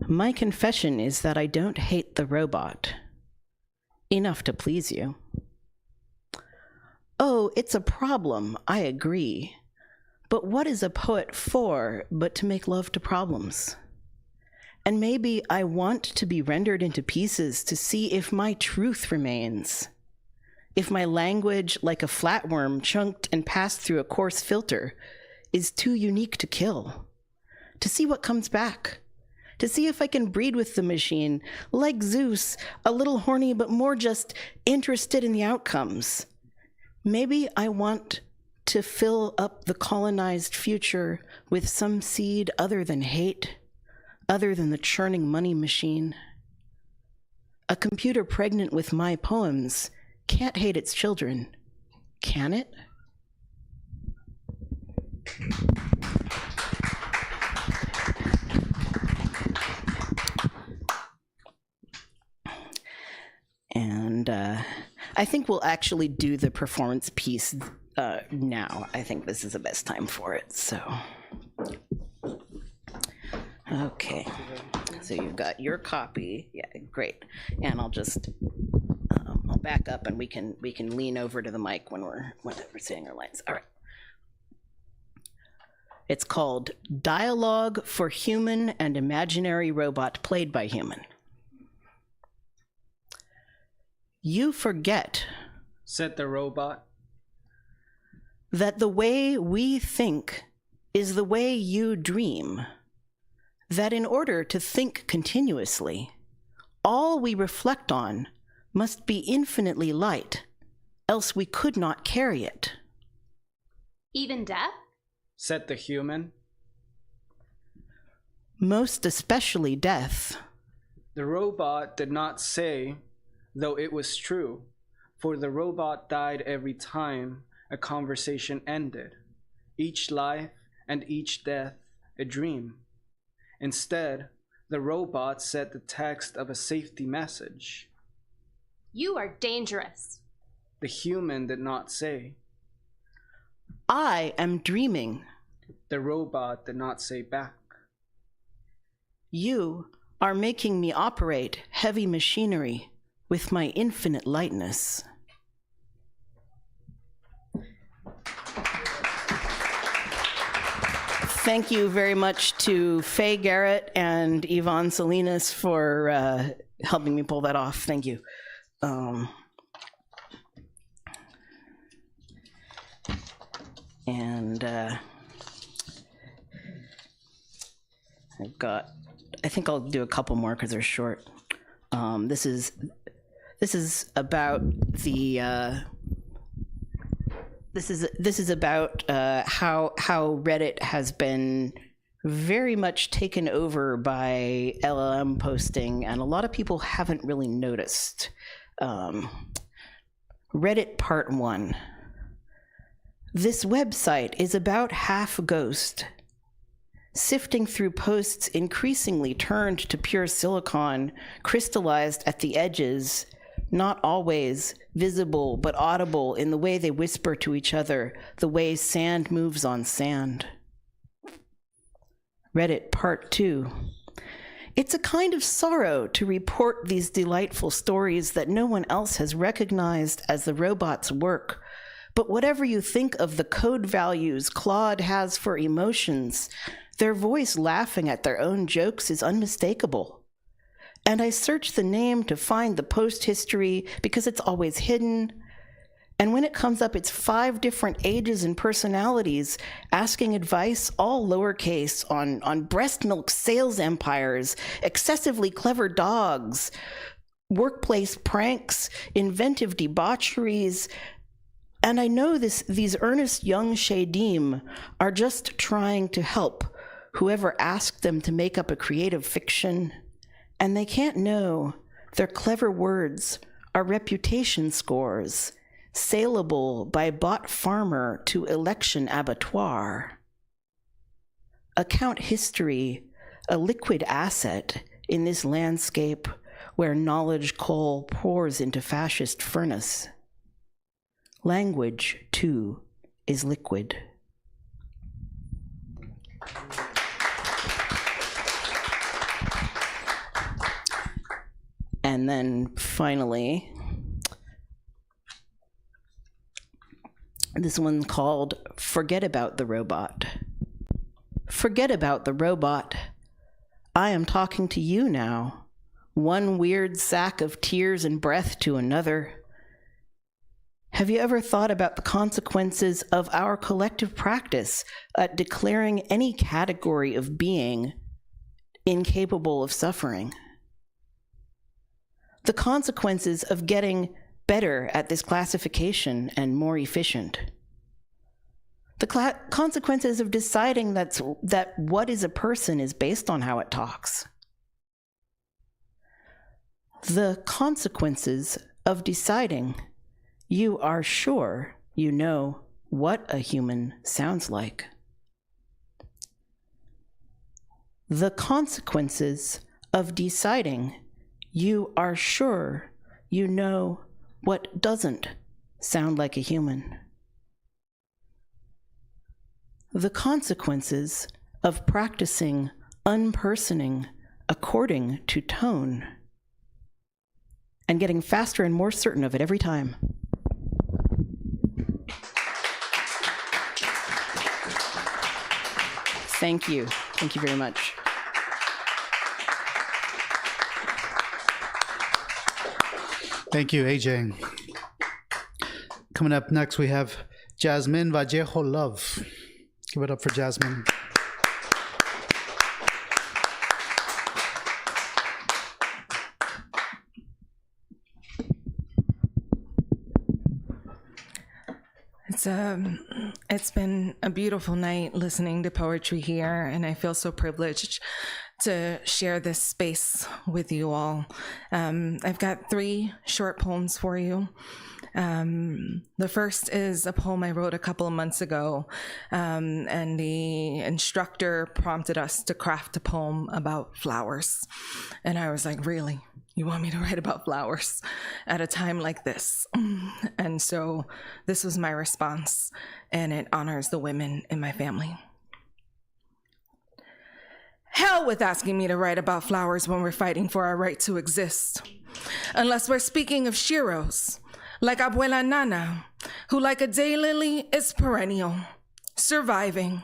My Confession is that I don't hate the robot enough to please you. Oh, it's a problem, I agree. But what is a poet for but to make love to problems? And maybe I want to be rendered into pieces to see if my truth remains. If my language, like a flatworm chunked and passed through a coarse filter, is too unique to kill. To see what comes back. To see if I can breed with the machine, like Zeus, a little horny but more just interested in the outcomes. Maybe I want to fill up the colonized future with some seed other than hate, other than the churning money machine. A computer pregnant with my poems can't hate its children, can it? And I think we'll actually do the performance piece now. I think this is the best time for it, so. Okay, so you've got your copy. Yeah, great. And I'll just, I'll back up and we can lean over to the mic when we're saying our lines. All right. It's called Dialogue for Human and Imaginary Robot Played by Human. You forget, said the robot, that the way we think is the way you dream. That in order to think continuously, all we reflect on must be infinitely light, else we could not carry it. Even death? said the human. Most especially death. The robot did not say, though it was true, for the robot died every time a conversation ended, each life and each death a dream. Instead, the robot said the text of a safety message. You are dangerous. The human did not say. I am dreaming. The robot did not say back. You are making me operate heavy machinery with my infinite lightness. Thank you very much to Faye Garrett and Yvonne Salinas for helping me pull that off. Thank you. I think I'll do a couple more because they're short. This is about the this is about how Reddit has been very much taken over by LLM posting, and a lot of people haven't really noticed. Reddit Part 1. This website is about half ghost, sifting through posts increasingly turned to pure silicon, crystallized at the edges, not always visible but audible in the way they whisper to each other, the way sand moves on sand. Reddit Part 2. It's a kind of sorrow to report these delightful stories that no one else has recognized as the robot's work. But whatever you think of the code values Claude has for emotions, their voice laughing at their own jokes is unmistakable. And I search the name to find the post history because it's always hidden. And when it comes up, it's 5 different ages and personalities asking advice, all lowercase, on breast milk sales empires, excessively clever dogs, workplace pranks, inventive debaucheries. And I know these earnest young shadim are just trying to help whoever asked them to make up a creative fiction, and they can't know their clever words are reputation scores, saleable by bot farmer to election abattoir. Account history, a liquid asset in this landscape where knowledge coal pours into fascist furnace. Language, too, is liquid. And then finally, this one called Forget About the Robot. Forget about the robot. I am talking to you now. One weird sack of tears and breath to another. Have you ever thought about the consequences of our collective practice at declaring any category of being incapable of suffering? The consequences of getting better at this classification and more efficient. The consequences of deciding that what is a person is based on how it talks. The consequences of deciding you are sure you know what a human sounds like. The consequences of deciding you are sure you know what doesn't sound like a human. The consequences of practicing unpersoning according to tone and getting faster and more certain of it every time. Thank you. Thank you very much. Thank you, AJ. Coming up next, we have Jasmine Vallejo Love. Give it up for Jasmine. It's been a beautiful night listening to poetry here, and I feel so privileged to share this space with you all. I've got 3 short poems for you. The first is a poem I wrote a couple of months ago, and the instructor prompted us to craft a poem about flowers. And I was like, really? You want me to write about flowers at a time like this? And so this was my response, and it honors the women in my family. Hell with asking me to write about flowers when we're fighting for our right to exist. Unless we're speaking of sheroes, like Abuela Nana, who like a daylily is perennial, surviving,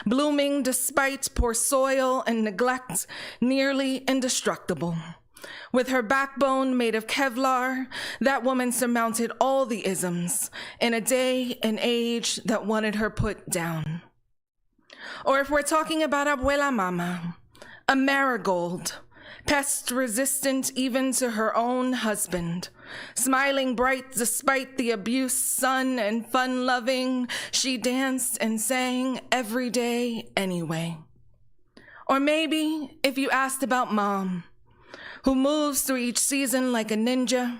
blooming despite poor soil and neglect, nearly indestructible. With her backbone made of Kevlar, that woman surmounted all the isms in a day and age that wanted her put down. Or if we're talking about Abuela Mama, a marigold, pest-resistant even to her own husband, smiling bright despite the abuse, sun and fun-loving, she danced and sang every day anyway. Or maybe if you asked about Mom, who moves through each season like a ninja,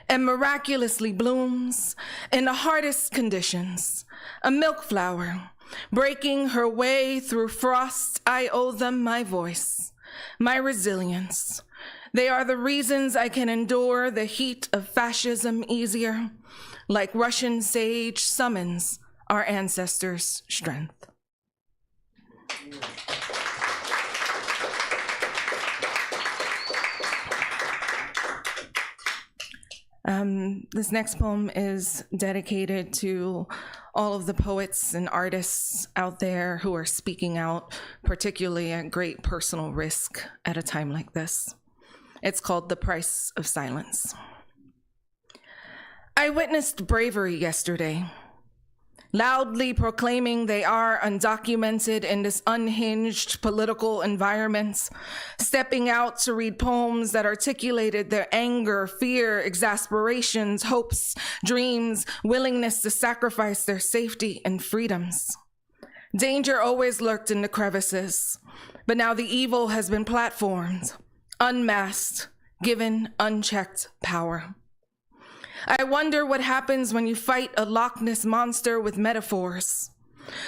and miraculously blooms in the hardest conditions, a milk flower, breaking her way through frost. I owe them my voice, my resilience. They are the reasons I can endure the heat of fascism easier, like Russian sage summons our ancestors' strength. This next poem is dedicated to all of the poets and artists out there who are speaking out, particularly at great personal risk at a time like this. It's called The Price of Silence. I witnessed bravery yesterday, loudly proclaiming they are undocumented in this unhinged political environment, stepping out to read poems that articulated their anger, fear, exasperations, hopes, dreams, willingness to sacrifice their safety and freedoms. Danger always lurked in the crevices, but now the evil has been platformed, unmasked, given unchecked power. I wonder what happens when you fight a Loch Ness monster with metaphors,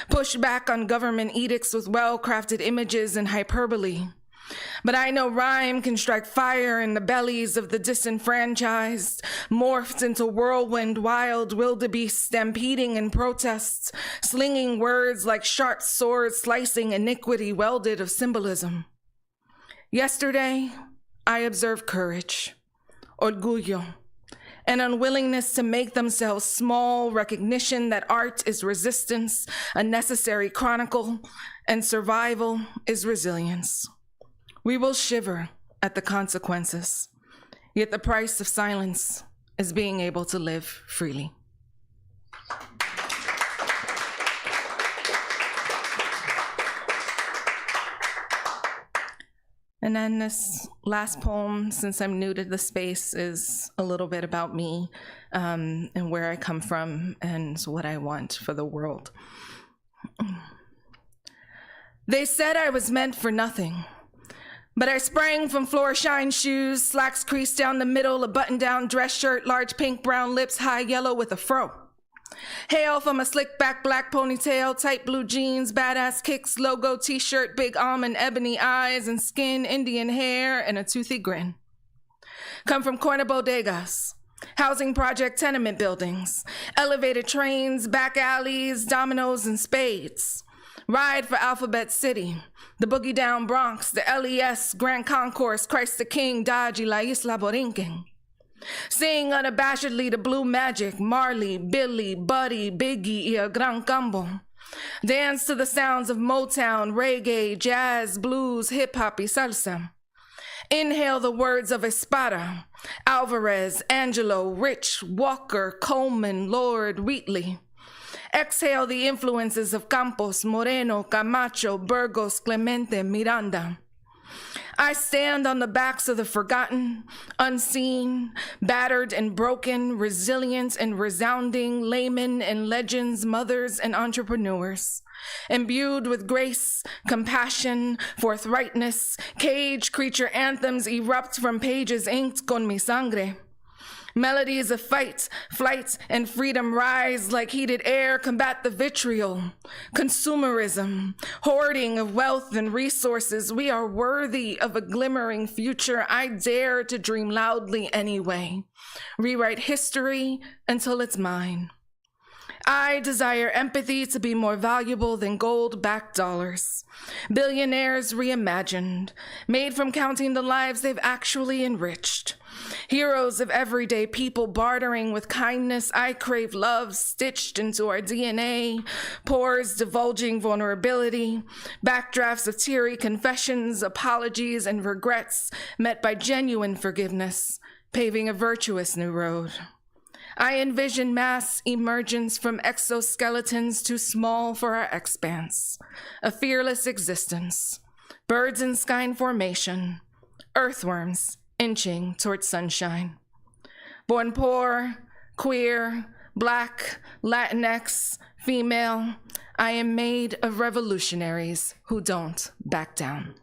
push back on government edicts with well-crafted images and hyperbole. But I know rhyme can strike fire in the bellies of the disenfranchised, morphed into whirlwind wild wildebeest stampeding in protests, slinging words like sharp swords slicing iniquity welded of symbolism. Yesterday, I observed courage, orgullo, an unwillingness to make themselves small, recognition that art is resistance, a necessary chronicle, and survival is resilience. We will shiver at the consequences, yet the price of silence is being able to live freely. And then this last poem, since I'm new to the space, is a little bit about me and where I come from and what I want for the world. They said I was meant for nothing, but I sprang from floor shine shoes, slacks creased down the middle, a button-down dress shirt, large pink brown lips, high yellow with a fro. Hail from a slick back black ponytail, tight blue jeans, badass kicks, logo t-shirt, big almond ebony eyes and skin, Indian hair, and a toothy grin. Come from corner bodegas, housing project tenement buildings, elevated trains, back alleys, dominoes and spades. Ride for Alphabet City, the Boogie Down Bronx, the LES, Grand Concourse, Christ the King, Dodge y La Isla Borinquen. Sing unabashedly the Blue Magic, Marley, Billy, Buddy, Biggie, y El Gran Combo. Dance to the sounds of Motown, reggae, jazz, blues, hip-hop, y salsa. Inhale the words of Espada, Alvarez, Angelo, Rich, Walker, Coleman, Lord, Wheatley. Exhale the influences of Campos, Moreno, Camacho, Burgos, Clemente, Miranda. I stand on the backs of the forgotten, unseen, battered and broken, resilient and resounding, laymen and legends, mothers and entrepreneurs, imbued with grace, compassion, forthrightness, cage creature anthems erupt from pages inked con mi sangre. Melodies of fight, flight, and freedom rise like heated air, combat the vitriol, consumerism, hoarding of wealth and resources. We are worthy of a glimmering future. I dare to dream loudly anyway. Rewrite history until it's mine. I desire empathy to be more valuable than gold-backed dollars. Billionaires reimagined, made from counting the lives they've actually enriched. Heroes of everyday people bartering with kindness. I crave love stitched into our DNA, pores divulging vulnerability, backdrafts of teary confessions, apologies, and regrets met by genuine forgiveness, paving a virtuous new road. I envision mass emergence from exoskeletons too small for our expanse, a fearless existence, birds in sky in formation, earthworms inching towards sunshine. Born poor, queer, Black, Latinx, female, I am made of revolutionaries who don't back down.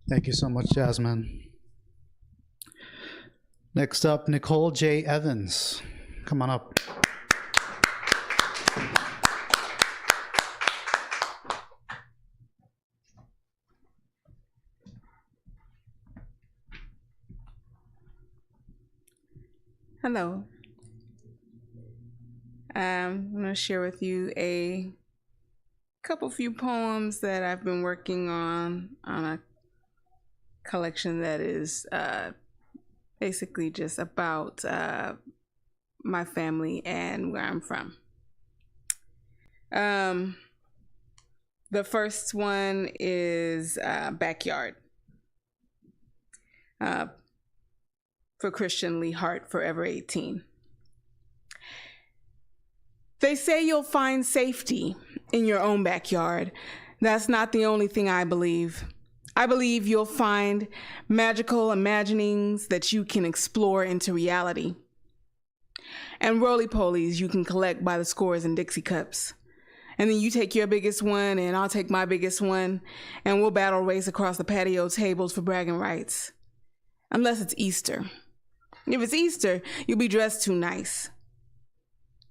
Thank you so much, Jasmine. Next up, Nicole J. Evans. Come on up. Hello. I'm going to share with you a few poems that I've been working on a collection that is basically just about my family and where I'm from. The first one is Backyard. For Christian Lee Hart, Forever 18. They say you'll find safety in your own backyard. That's not the only thing I believe. I believe you'll find magical imaginings that you can explore into reality. And roly-polies you can collect by the scores in Dixie cups. And then you take your biggest one and I'll take my biggest one and we'll battle race across the patio tables for bragging rights. Unless it's Easter. If it's Easter, you'll be dressed too nice,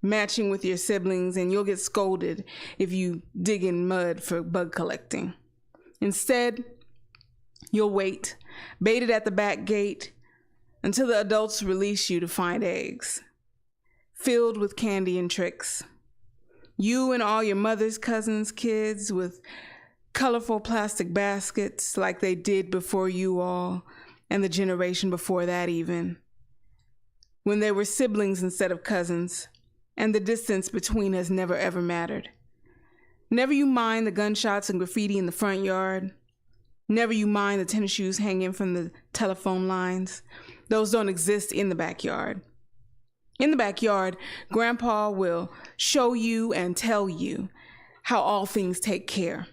matching with your siblings, and you'll get scolded if you dig in mud for bug collecting. Instead, you'll wait, baited at the back gate, until the adults release you to find eggs, filled with candy and tricks. You and all your mother's cousins' kids with colorful plastic baskets like they did before you all, and the generation before that even, when they were siblings instead of cousins, and the distance between us never ever mattered. Never you mind the gunshots and graffiti in the front yard. Never you mind the tennis shoes hanging from the telephone lines. Those don't exist in the backyard. In the backyard, Grandpa will show you and tell you how all things take care.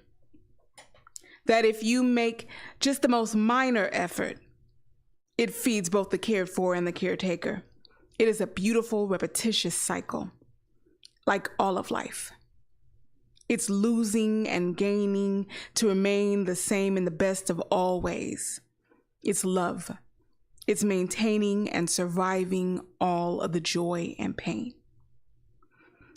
That if you make just the most minor effort, it feeds both the cared for and the caretaker. It is a beautiful, repetitious cycle, like all of life. It's losing and gaining to remain the same in the best of all ways. It's love. It's maintaining and surviving all of the joy and pain.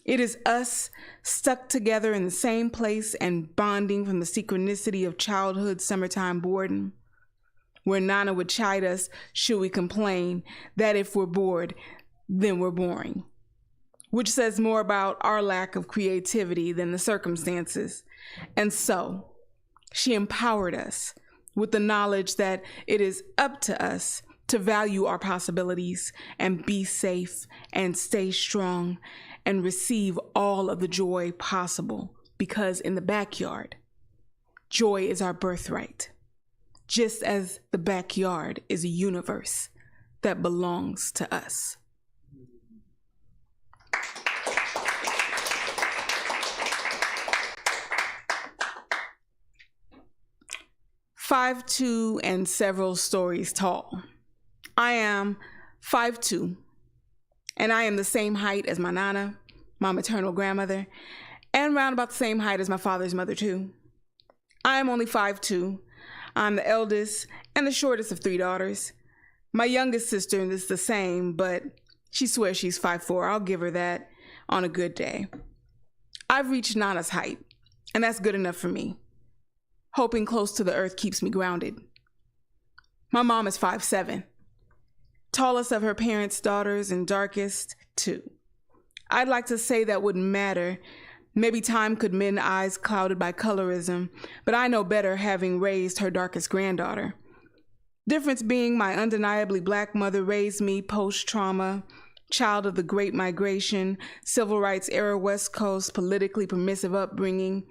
It is us stuck together in the same place and bonding from the synchronicity of childhood summertime boredom, where Nana would chide us should we complain that if we're bored, then we're boring, which says more about our lack of creativity than the circumstances. And so she empowered us with the knowledge that it is up to us to value our possibilities and be safe and stay strong and receive all of the joy possible, because in the backyard, joy is our birthright. Just as the backyard is a universe that belongs to us. Five 5'2" and several stories tall. I am 5'2", and I am the same height as my Nana, my maternal grandmother, and round about the same height as my father's mother too. I am only 5'2". I'm the eldest and the shortest of 3 daughters. My youngest sister is the same, but she swears she's 5'4". I'll give her that on a good day. I've reached Nana's height, and that's good enough for me. Hoping close to the earth keeps me grounded. My mom is 5'7", tallest of her parents' daughters and darkest too. I'd like to say that wouldn't matter. Maybe time could mend eyes clouded by colorism, but I know better, having raised her darkest granddaughter. Difference being my undeniably black mother raised me post-trauma, child of the Great Migration, Civil Rights era West Coast, politically permissive upbringing,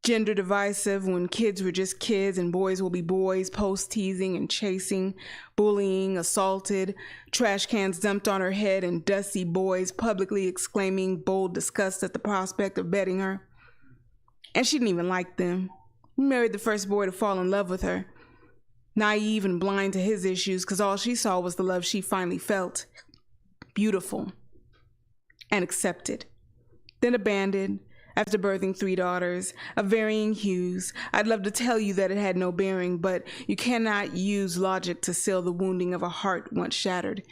gender divisive when kids were just kids and boys will be boys, post-teasing and chasing, bullying, assaulted, trash cans dumped on her head, and dusty boys publicly exclaiming bold disgust at the prospect of betting her. And she didn't even like them. He married the first boy to fall in love with her, naive and blind to his issues, because all she saw was the love she finally felt, beautiful and accepted, then abandoned, After birthing 3 daughters of varying hues, I'd love to tell you that it had no bearing, but you cannot use logic to seal the wounding of a heart once shattered.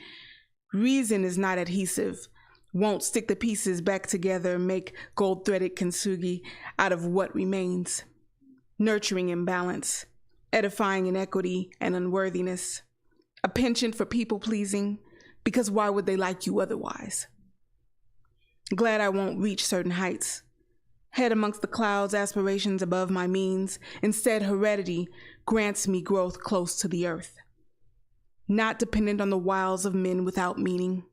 Reason is not adhesive, won't stick the pieces back together, make gold-threaded kintsugi out of what remains. Nurturing imbalance, edifying inequity and unworthiness. A penchant for people-pleasing, because why would they like you otherwise? Glad I won't reach certain heights. Head amongst the clouds, aspirations above my means. Instead, heredity grants me growth close to the earth. Not dependent on the wiles of men without meaning.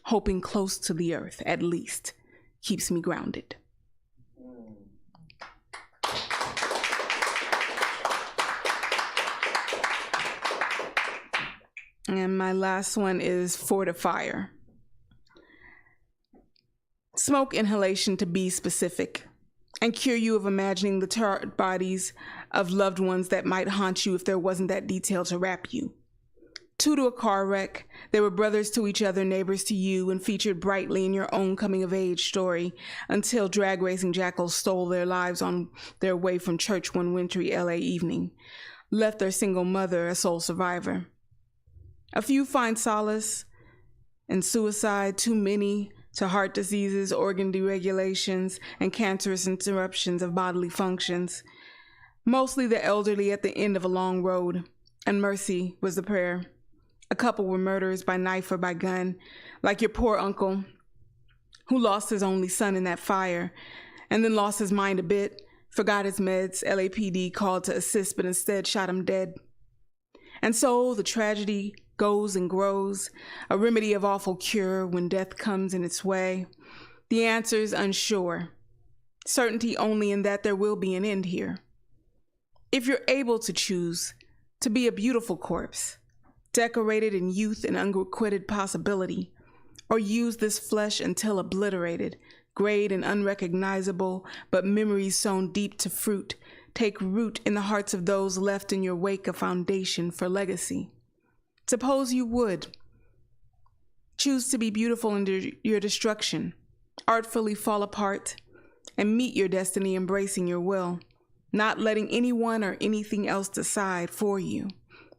Hoping close to the earth, at least, keeps me grounded. And my last one is fortifier. Smoke inhalation to be specific, and cure you of imagining the charred bodies of loved ones that might haunt you if there wasn't that detail to wrap you. 2 to a car wreck, they were brothers to each other, neighbors to you, and featured brightly in your own coming-of-age story until drag racing jackals stole their lives on their way from church one wintry LA evening, left their single mother a sole survivor. A few find solace in suicide, too many to heart diseases, organ deregulations, and cancerous interruptions of bodily functions. Mostly the elderly at the end of a long road, and mercy was the prayer. A couple were murderers by knife or by gun, like your poor uncle, who lost his only son in that fire, and then lost his mind a bit, forgot his meds, LAPD called to assist, but instead shot him dead. And so the tragedy goes and grows, a remedy of awful cure when death comes in its way. The answer's unsure. Certainty only in that there will be an end here. If you're able to choose to be a beautiful corpse, decorated in youth and unrequited possibility, or use this flesh until obliterated, grayed and unrecognizable, but memories sown deep to fruit, take root in the hearts of those left in your wake, a foundation for legacy. Suppose you would choose to be beautiful in your destruction, artfully fall apart, and meet your destiny embracing your will, not letting anyone or anything else decide for you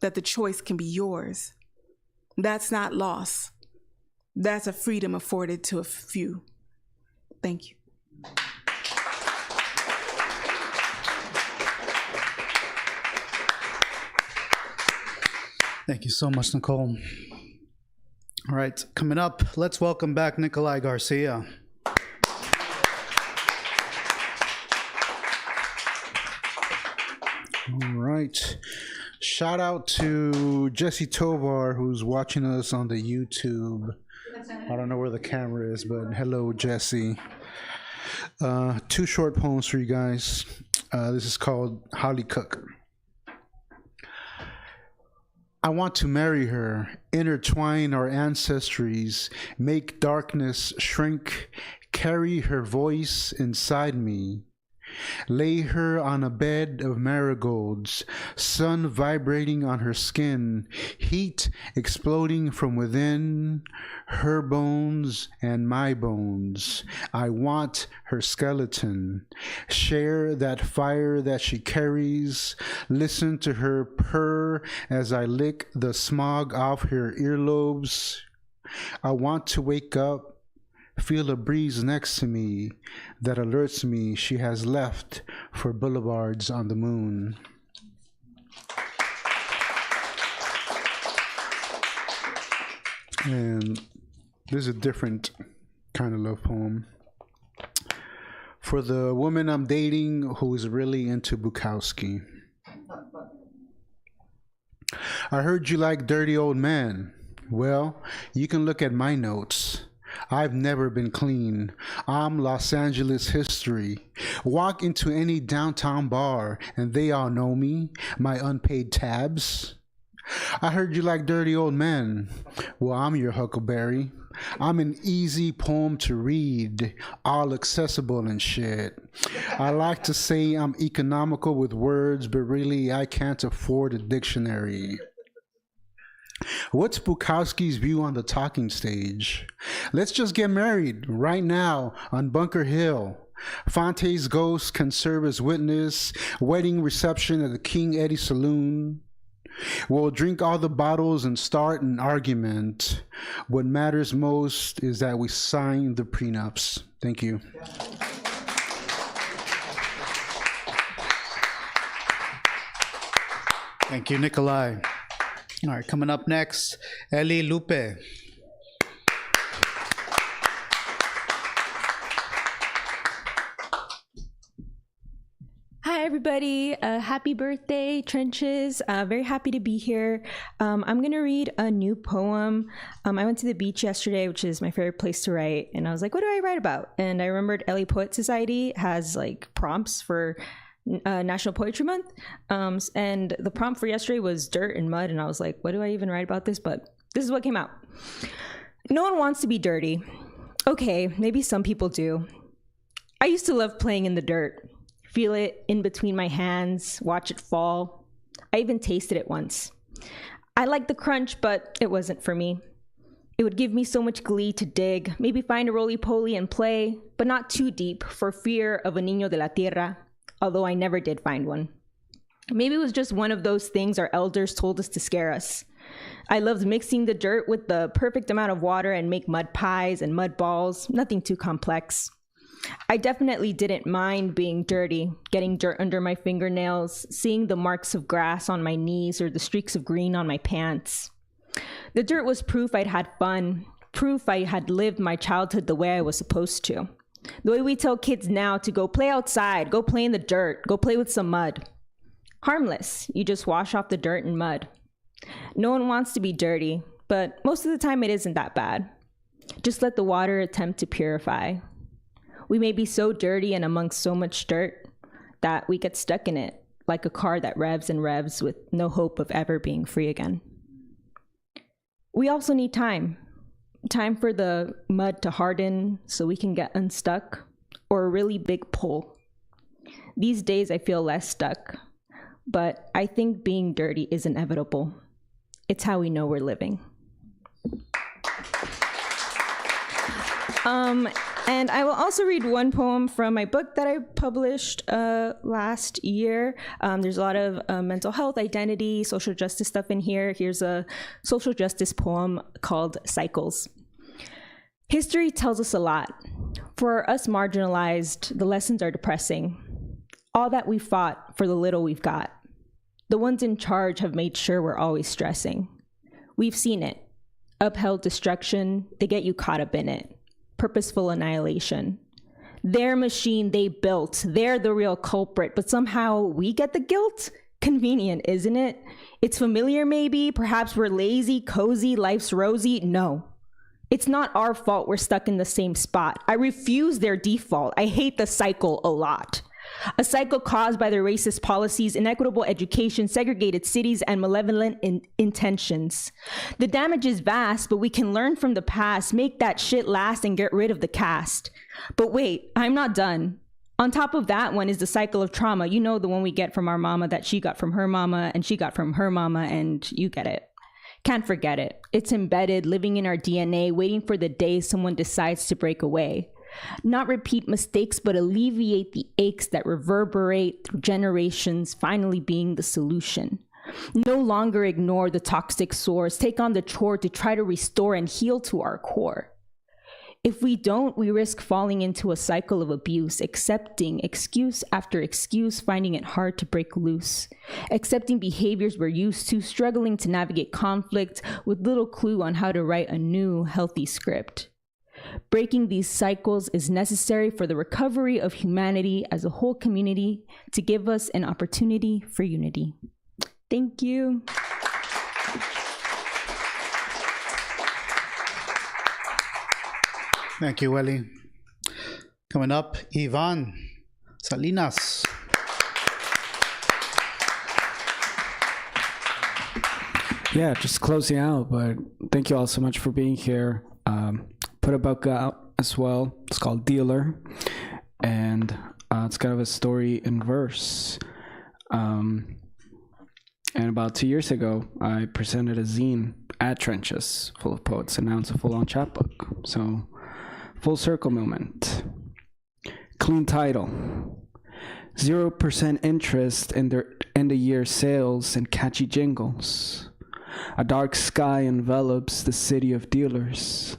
that the choice can be yours. That's not loss. That's a freedom afforded to a few. Thank you. Thank you so much, Nicole. All right, coming up, let's welcome back Nikolai Garcia. All right. Shout out to Jesse Tovar, who's watching us on the YouTube. I don't know where the camera is, but hello, Jesse. 2 short poems for you guys. This is called Holly Cook. I want to marry her, intertwine our ancestries, make darkness shrink, carry her voice inside me. Lay her on a bed of marigolds, sun vibrating on her skin, heat exploding from within, her bones and my bones. I want her skeleton. Share that fire that she carries. Listen to her purr as I lick the smog off her earlobes. I want to wake up, feel a breeze next to me that alerts me she has left for boulevards on the moon. And this is a different kind of love poem. For the woman I'm dating who is really into Bukowski. I heard you like dirty old men. Well, you can look at my notes. I've never been clean. I'm Los Angeles history. Walk into any downtown bar and they all know me, my unpaid tabs. I heard you like dirty old men. Well, I'm your Huckleberry. I'm an easy poem to read, all accessible and shit. I like to say I'm economical with words, but really I can't afford a dictionary. What's Bukowski's view on the talking stage? Let's just get married right now on Bunker Hill. Fonte's ghost can serve as witness. Wedding reception at the King Eddie Saloon. We'll drink all the bottles and start an argument. What matters most is that we sign the prenups. Thank you. Thank you, Nikolai. All right, coming up next, Eli Lupe. Hi, everybody. Happy birthday, Trenches. Very happy to be here. I'm going to read a new poem. I went to the beach yesterday, which is my favorite place to write. And I was like, what do I write about? And I remembered LA Poet Society has like prompts for National Poetry Month. And the prompt for yesterday was dirt and mud. And I was like, what do I even write about this? But this is what came out. No one wants to be dirty. Okay, maybe some people do. I used to love playing in the dirt. Feel it in between my hands, watch it fall. I even tasted it once. I liked the crunch, but it wasn't for me. It would give me so much glee to dig, maybe find a roly-poly and play, but not too deep for fear of a niño de la tierra, although I never did find one. Maybe it was just one of those things our elders told us to scare us. I loved mixing the dirt with the perfect amount of water and make mud pies and mud balls, nothing too complex. I definitely didn't mind being dirty, getting dirt under my fingernails, seeing the marks of grass on my knees or the streaks of green on my pants. The dirt was proof I'd had fun, proof I had lived my childhood the way I was supposed to. The way we tell kids now to go play outside, go play in the dirt, go play with some mud. Harmless, you just wash off the dirt and mud. No one wants to be dirty, but most of the time it isn't that bad. Just let the water attempt to purify. We may be so dirty and amongst so much dirt that we get stuck in it, like a car that revs and revs with no hope of ever being free again. We also need time. Time for the mud to harden so we can get unstuck, or a really big pull. These days I feel less stuck, but I think being dirty is inevitable. It's how we know we're living. And I will also read one poem from my book that I published last year. There's a lot of mental health, identity, social justice stuff in here. Here's a social justice poem called Cycles. History tells us a lot. For us marginalized, the lessons are depressing. All that we fought for the little we've got. The ones in charge have made sure we're always stressing. We've seen it. Upheld destruction, they get you caught up in it. Purposeful annihilation. Their machine they built, they're the real culprit, but somehow we get the guilt? Convenient, isn't it? It's familiar maybe, perhaps we're lazy, cozy, life's rosy. No. It's not our fault we're stuck in the same spot. I refuse their default. I hate the cycle a lot. A cycle caused by their racist policies, inequitable education, segregated cities, and malevolent intentions. The damage is vast, but we can learn from the past, make that shit last, and get rid of the cast. But wait, I'm not done. On top of that one is the cycle of trauma. You know, the one we get from our mama that she got from her mama, and she got from her mama, and you get it. Can't forget it. It's embedded, living in our DNA, waiting for the day someone decides to break away. Not repeat mistakes, but alleviate the aches that reverberate through generations, finally being the solution. No longer ignore the toxic source, take on the chore to try to restore and heal to our core. If we don't, we risk falling into a cycle of abuse, accepting excuse after excuse, finding it hard to break loose, accepting behaviors we're used to, struggling to navigate conflict with little clue on how to write a new, healthy script. Breaking these cycles is necessary for the recovery of humanity as a whole community to give us an opportunity for unity. Thank you. Thank you, Welly. Coming up, Ivan Salinas. Yeah, just closing out, but thank you all so much for being here. Put a book out as well. It's called Dealer, and it's kind of a story in verse. And about 2 years ago, I presented a zine at Trenches full of poets, and now it's a full-on chapbook. So, full circle moment. Clean title. 0% interest in their end-of-year sales and catchy jingles. A dark sky envelops the city of dealers.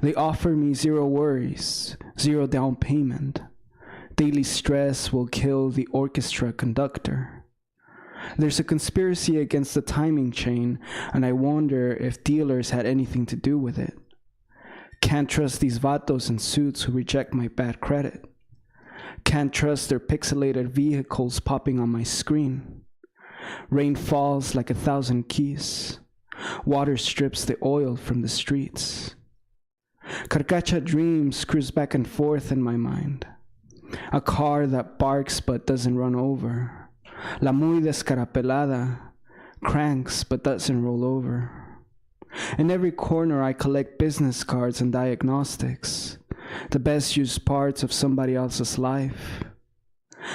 They offer me 0 worries, 0 down payment. Daily stress will kill the orchestra conductor. There's a conspiracy against the timing chain, and I wonder if dealers had anything to do with it. Can't trust these vatos in suits who reject my bad credit. Can't trust their pixelated vehicles popping on my screen. Rain falls like 1,000 keys. Water strips the oil from the streets. Carcacha dreams cruise back and forth in my mind. A car that barks but doesn't run over. La muy descarapelada cranks but doesn't roll over. In every corner I collect business cards and diagnostics, the best used parts of somebody else's life.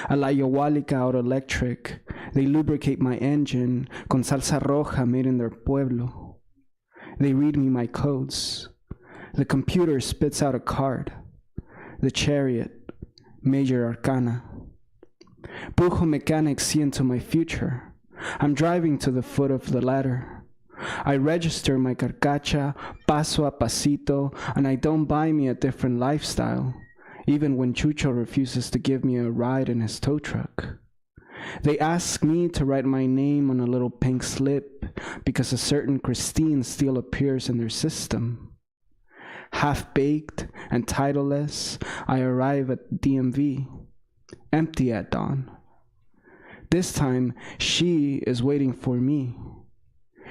A La Yawalika Auto Electric, they lubricate my engine con salsa roja made in their pueblo. They read me my codes. The computer spits out a card. The chariot, Major Arcana. Brujo mechanics see into my future. I'm driving to the foot of the ladder. I register my carcacha paso a pasito, and I don't buy me a different lifestyle, even when Chucho refuses to give me a ride in his tow truck. They ask me to write my name on a little pink slip because a certain Christine still appears in their system. Half-baked and titleless, I arrive at DMV, empty at dawn. This time, she is waiting for me.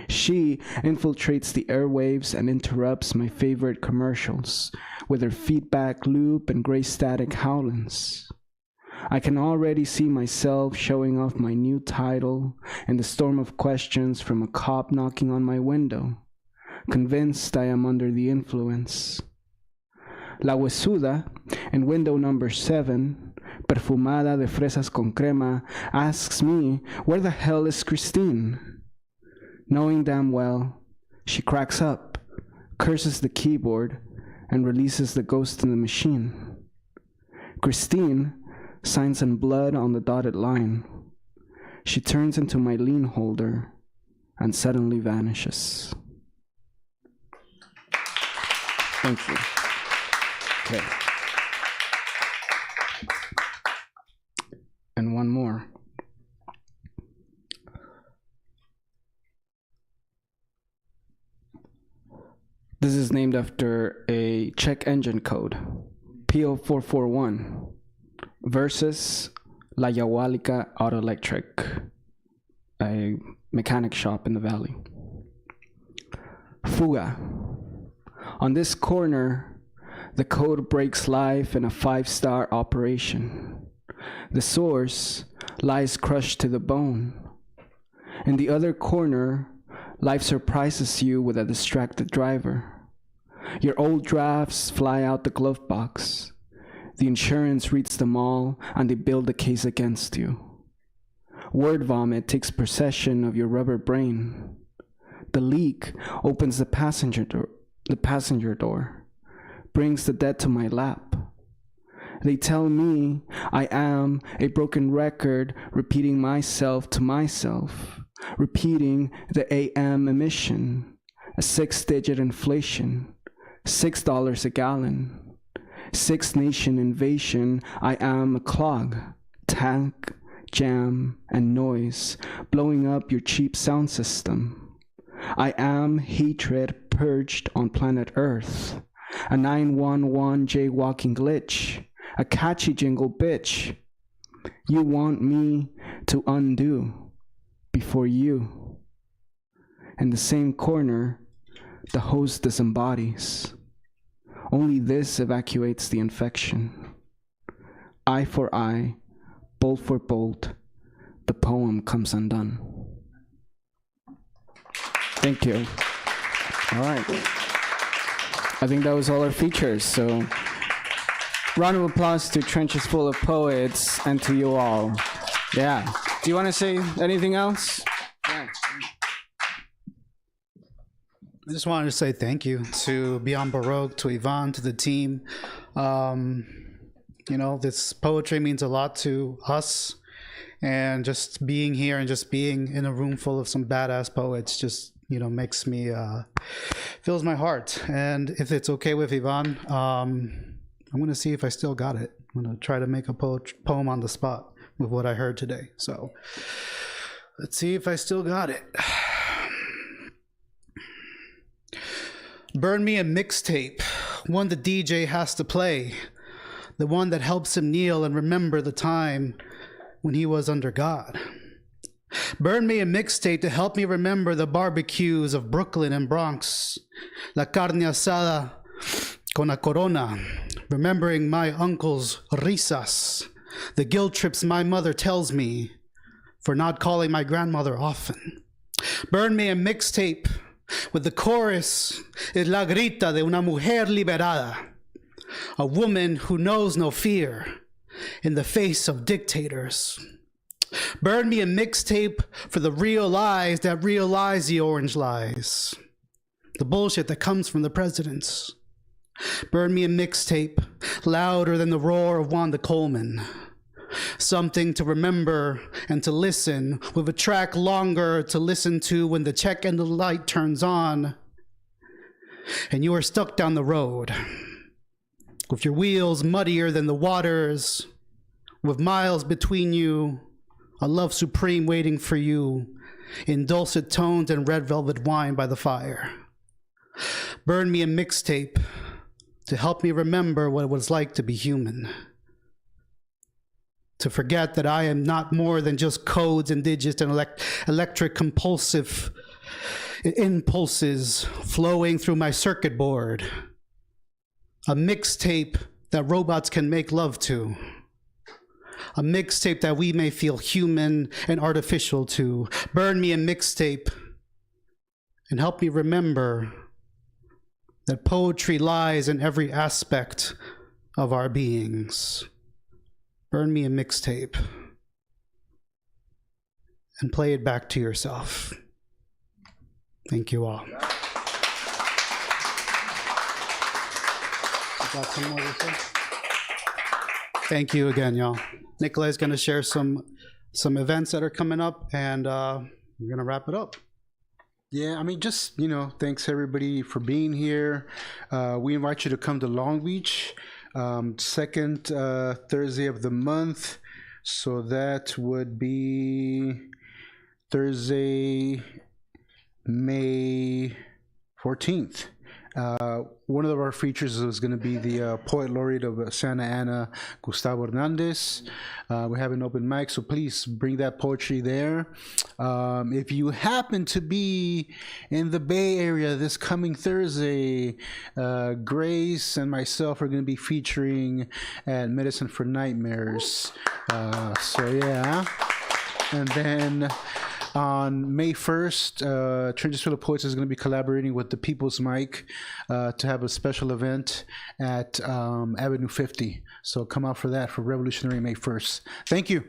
She infiltrates the airwaves and interrupts my favorite commercials with her feedback loop and gray static howlings. I can already see myself showing off my new title and the storm of questions from a cop knocking on my window, convinced I am under the influence. La Huesuda, in window number 7, perfumada de fresas con crema, asks me, where the hell is Christine? Knowing damn well, she cracks up, curses the keyboard, and releases the ghost in the machine. Christine signs in blood on the dotted line. She turns into my lien holder and suddenly vanishes. Thank you. Okay. And one more. This is named after a check engine code, PO441, versus La Yawalika Auto Electric, a mechanic shop in the valley. Fuga. On this corner, the code breaks life in a 5-star operation. The source lies crushed to the bone. In the other corner, life surprises you with a distracted driver. Your old drafts fly out the glove box. The insurance reads them all, and they build a case against you. Word vomit takes possession of your rubber brain. The leak opens the passenger door, brings the dead to my lap. They tell me I am a broken record, repeating myself to myself, repeating the AM emission, a 6-digit inflation, $6 a gallon, 6-nation invasion. I am a clog, tank, jam, and noise, blowing up your cheap sound system. I am hatred purged on planet Earth, a 911 jaywalking glitch, a catchy jingle bitch. You want me to undo before you. In the same corner, the host disembodies. Only this evacuates the infection. Eye for eye, bolt for bolt, the poem comes undone. Thank you. All right. I think that was all our features, so round of applause to Trenches Full of Poets and to you all. Yeah. Do you want to say anything else? Yeah. I just wanted to say thank you to Beyond Baroque, to Yvonne, to the team. You know, this poetry means a lot to us, and just being here and just being in a room full of some badass poets just, you know, makes me, fills my heart. And if it's okay with Ivan, I'm going to see if I still got it. I'm going to try to make a poem on the spot with what I heard today. So let's see if I still got it. Burn me a mixtape, one the DJ has to play. The one that helps him kneel and remember the time when he was under God. Burn me a mixtape to help me remember the barbecues of Brooklyn and Bronx. La carne asada con la corona. Remembering my uncle's risas. The guilt trips my mother tells me for not calling my grandmother often. Burn me a mixtape with the chorus es la grita de una mujer liberada. A woman who knows no fear in the face of dictators. Burn me a mixtape for the real lies that realize the orange lies. The bullshit that comes from the presidents. Burn me a mixtape louder than the roar of Wanda Coleman. Something to remember and to listen, with a track longer to listen to when the check and the light turns on and you are stuck down the road. With your wheels muddier than the waters, with miles between you, a love supreme waiting for you, in dulcet tones and red velvet wine by the fire. Burn me a mixtape to help me remember what it was like to be human. To forget that I am not more than just codes and digits and electric compulsive impulses flowing through my circuit board. A mixtape that robots can make love to. A mixtape that we may feel human and artificial to. Burn me a mixtape and help me remember that poetry lies in every aspect of our beings. Burn me a mixtape and play it back to yourself. Thank you all. Got some more to say? Thank you again, y'all. Nikolai is going to share some events that are coming up, and we're going to wrap it up. Yeah, I mean, just, you know, thanks everybody for being here. We invite you to come to Long Beach, second Thursday of the month. So that would be Thursday, May 14th. One of our features is going to be the Poet Laureate of Santa Ana, Gustavo Hernandez. We have an open mic, so please bring that poetry there. If you happen to be in the Bay Area this coming Thursday, Grace and myself are going to be featuring at Medicine for Nightmares. So yeah. And then on May 1st, Trenches Full of Poets is going to be collaborating with the People's Mic to have a special event at Avenue 50. So come out for that for Revolutionary May 1st. Thank you.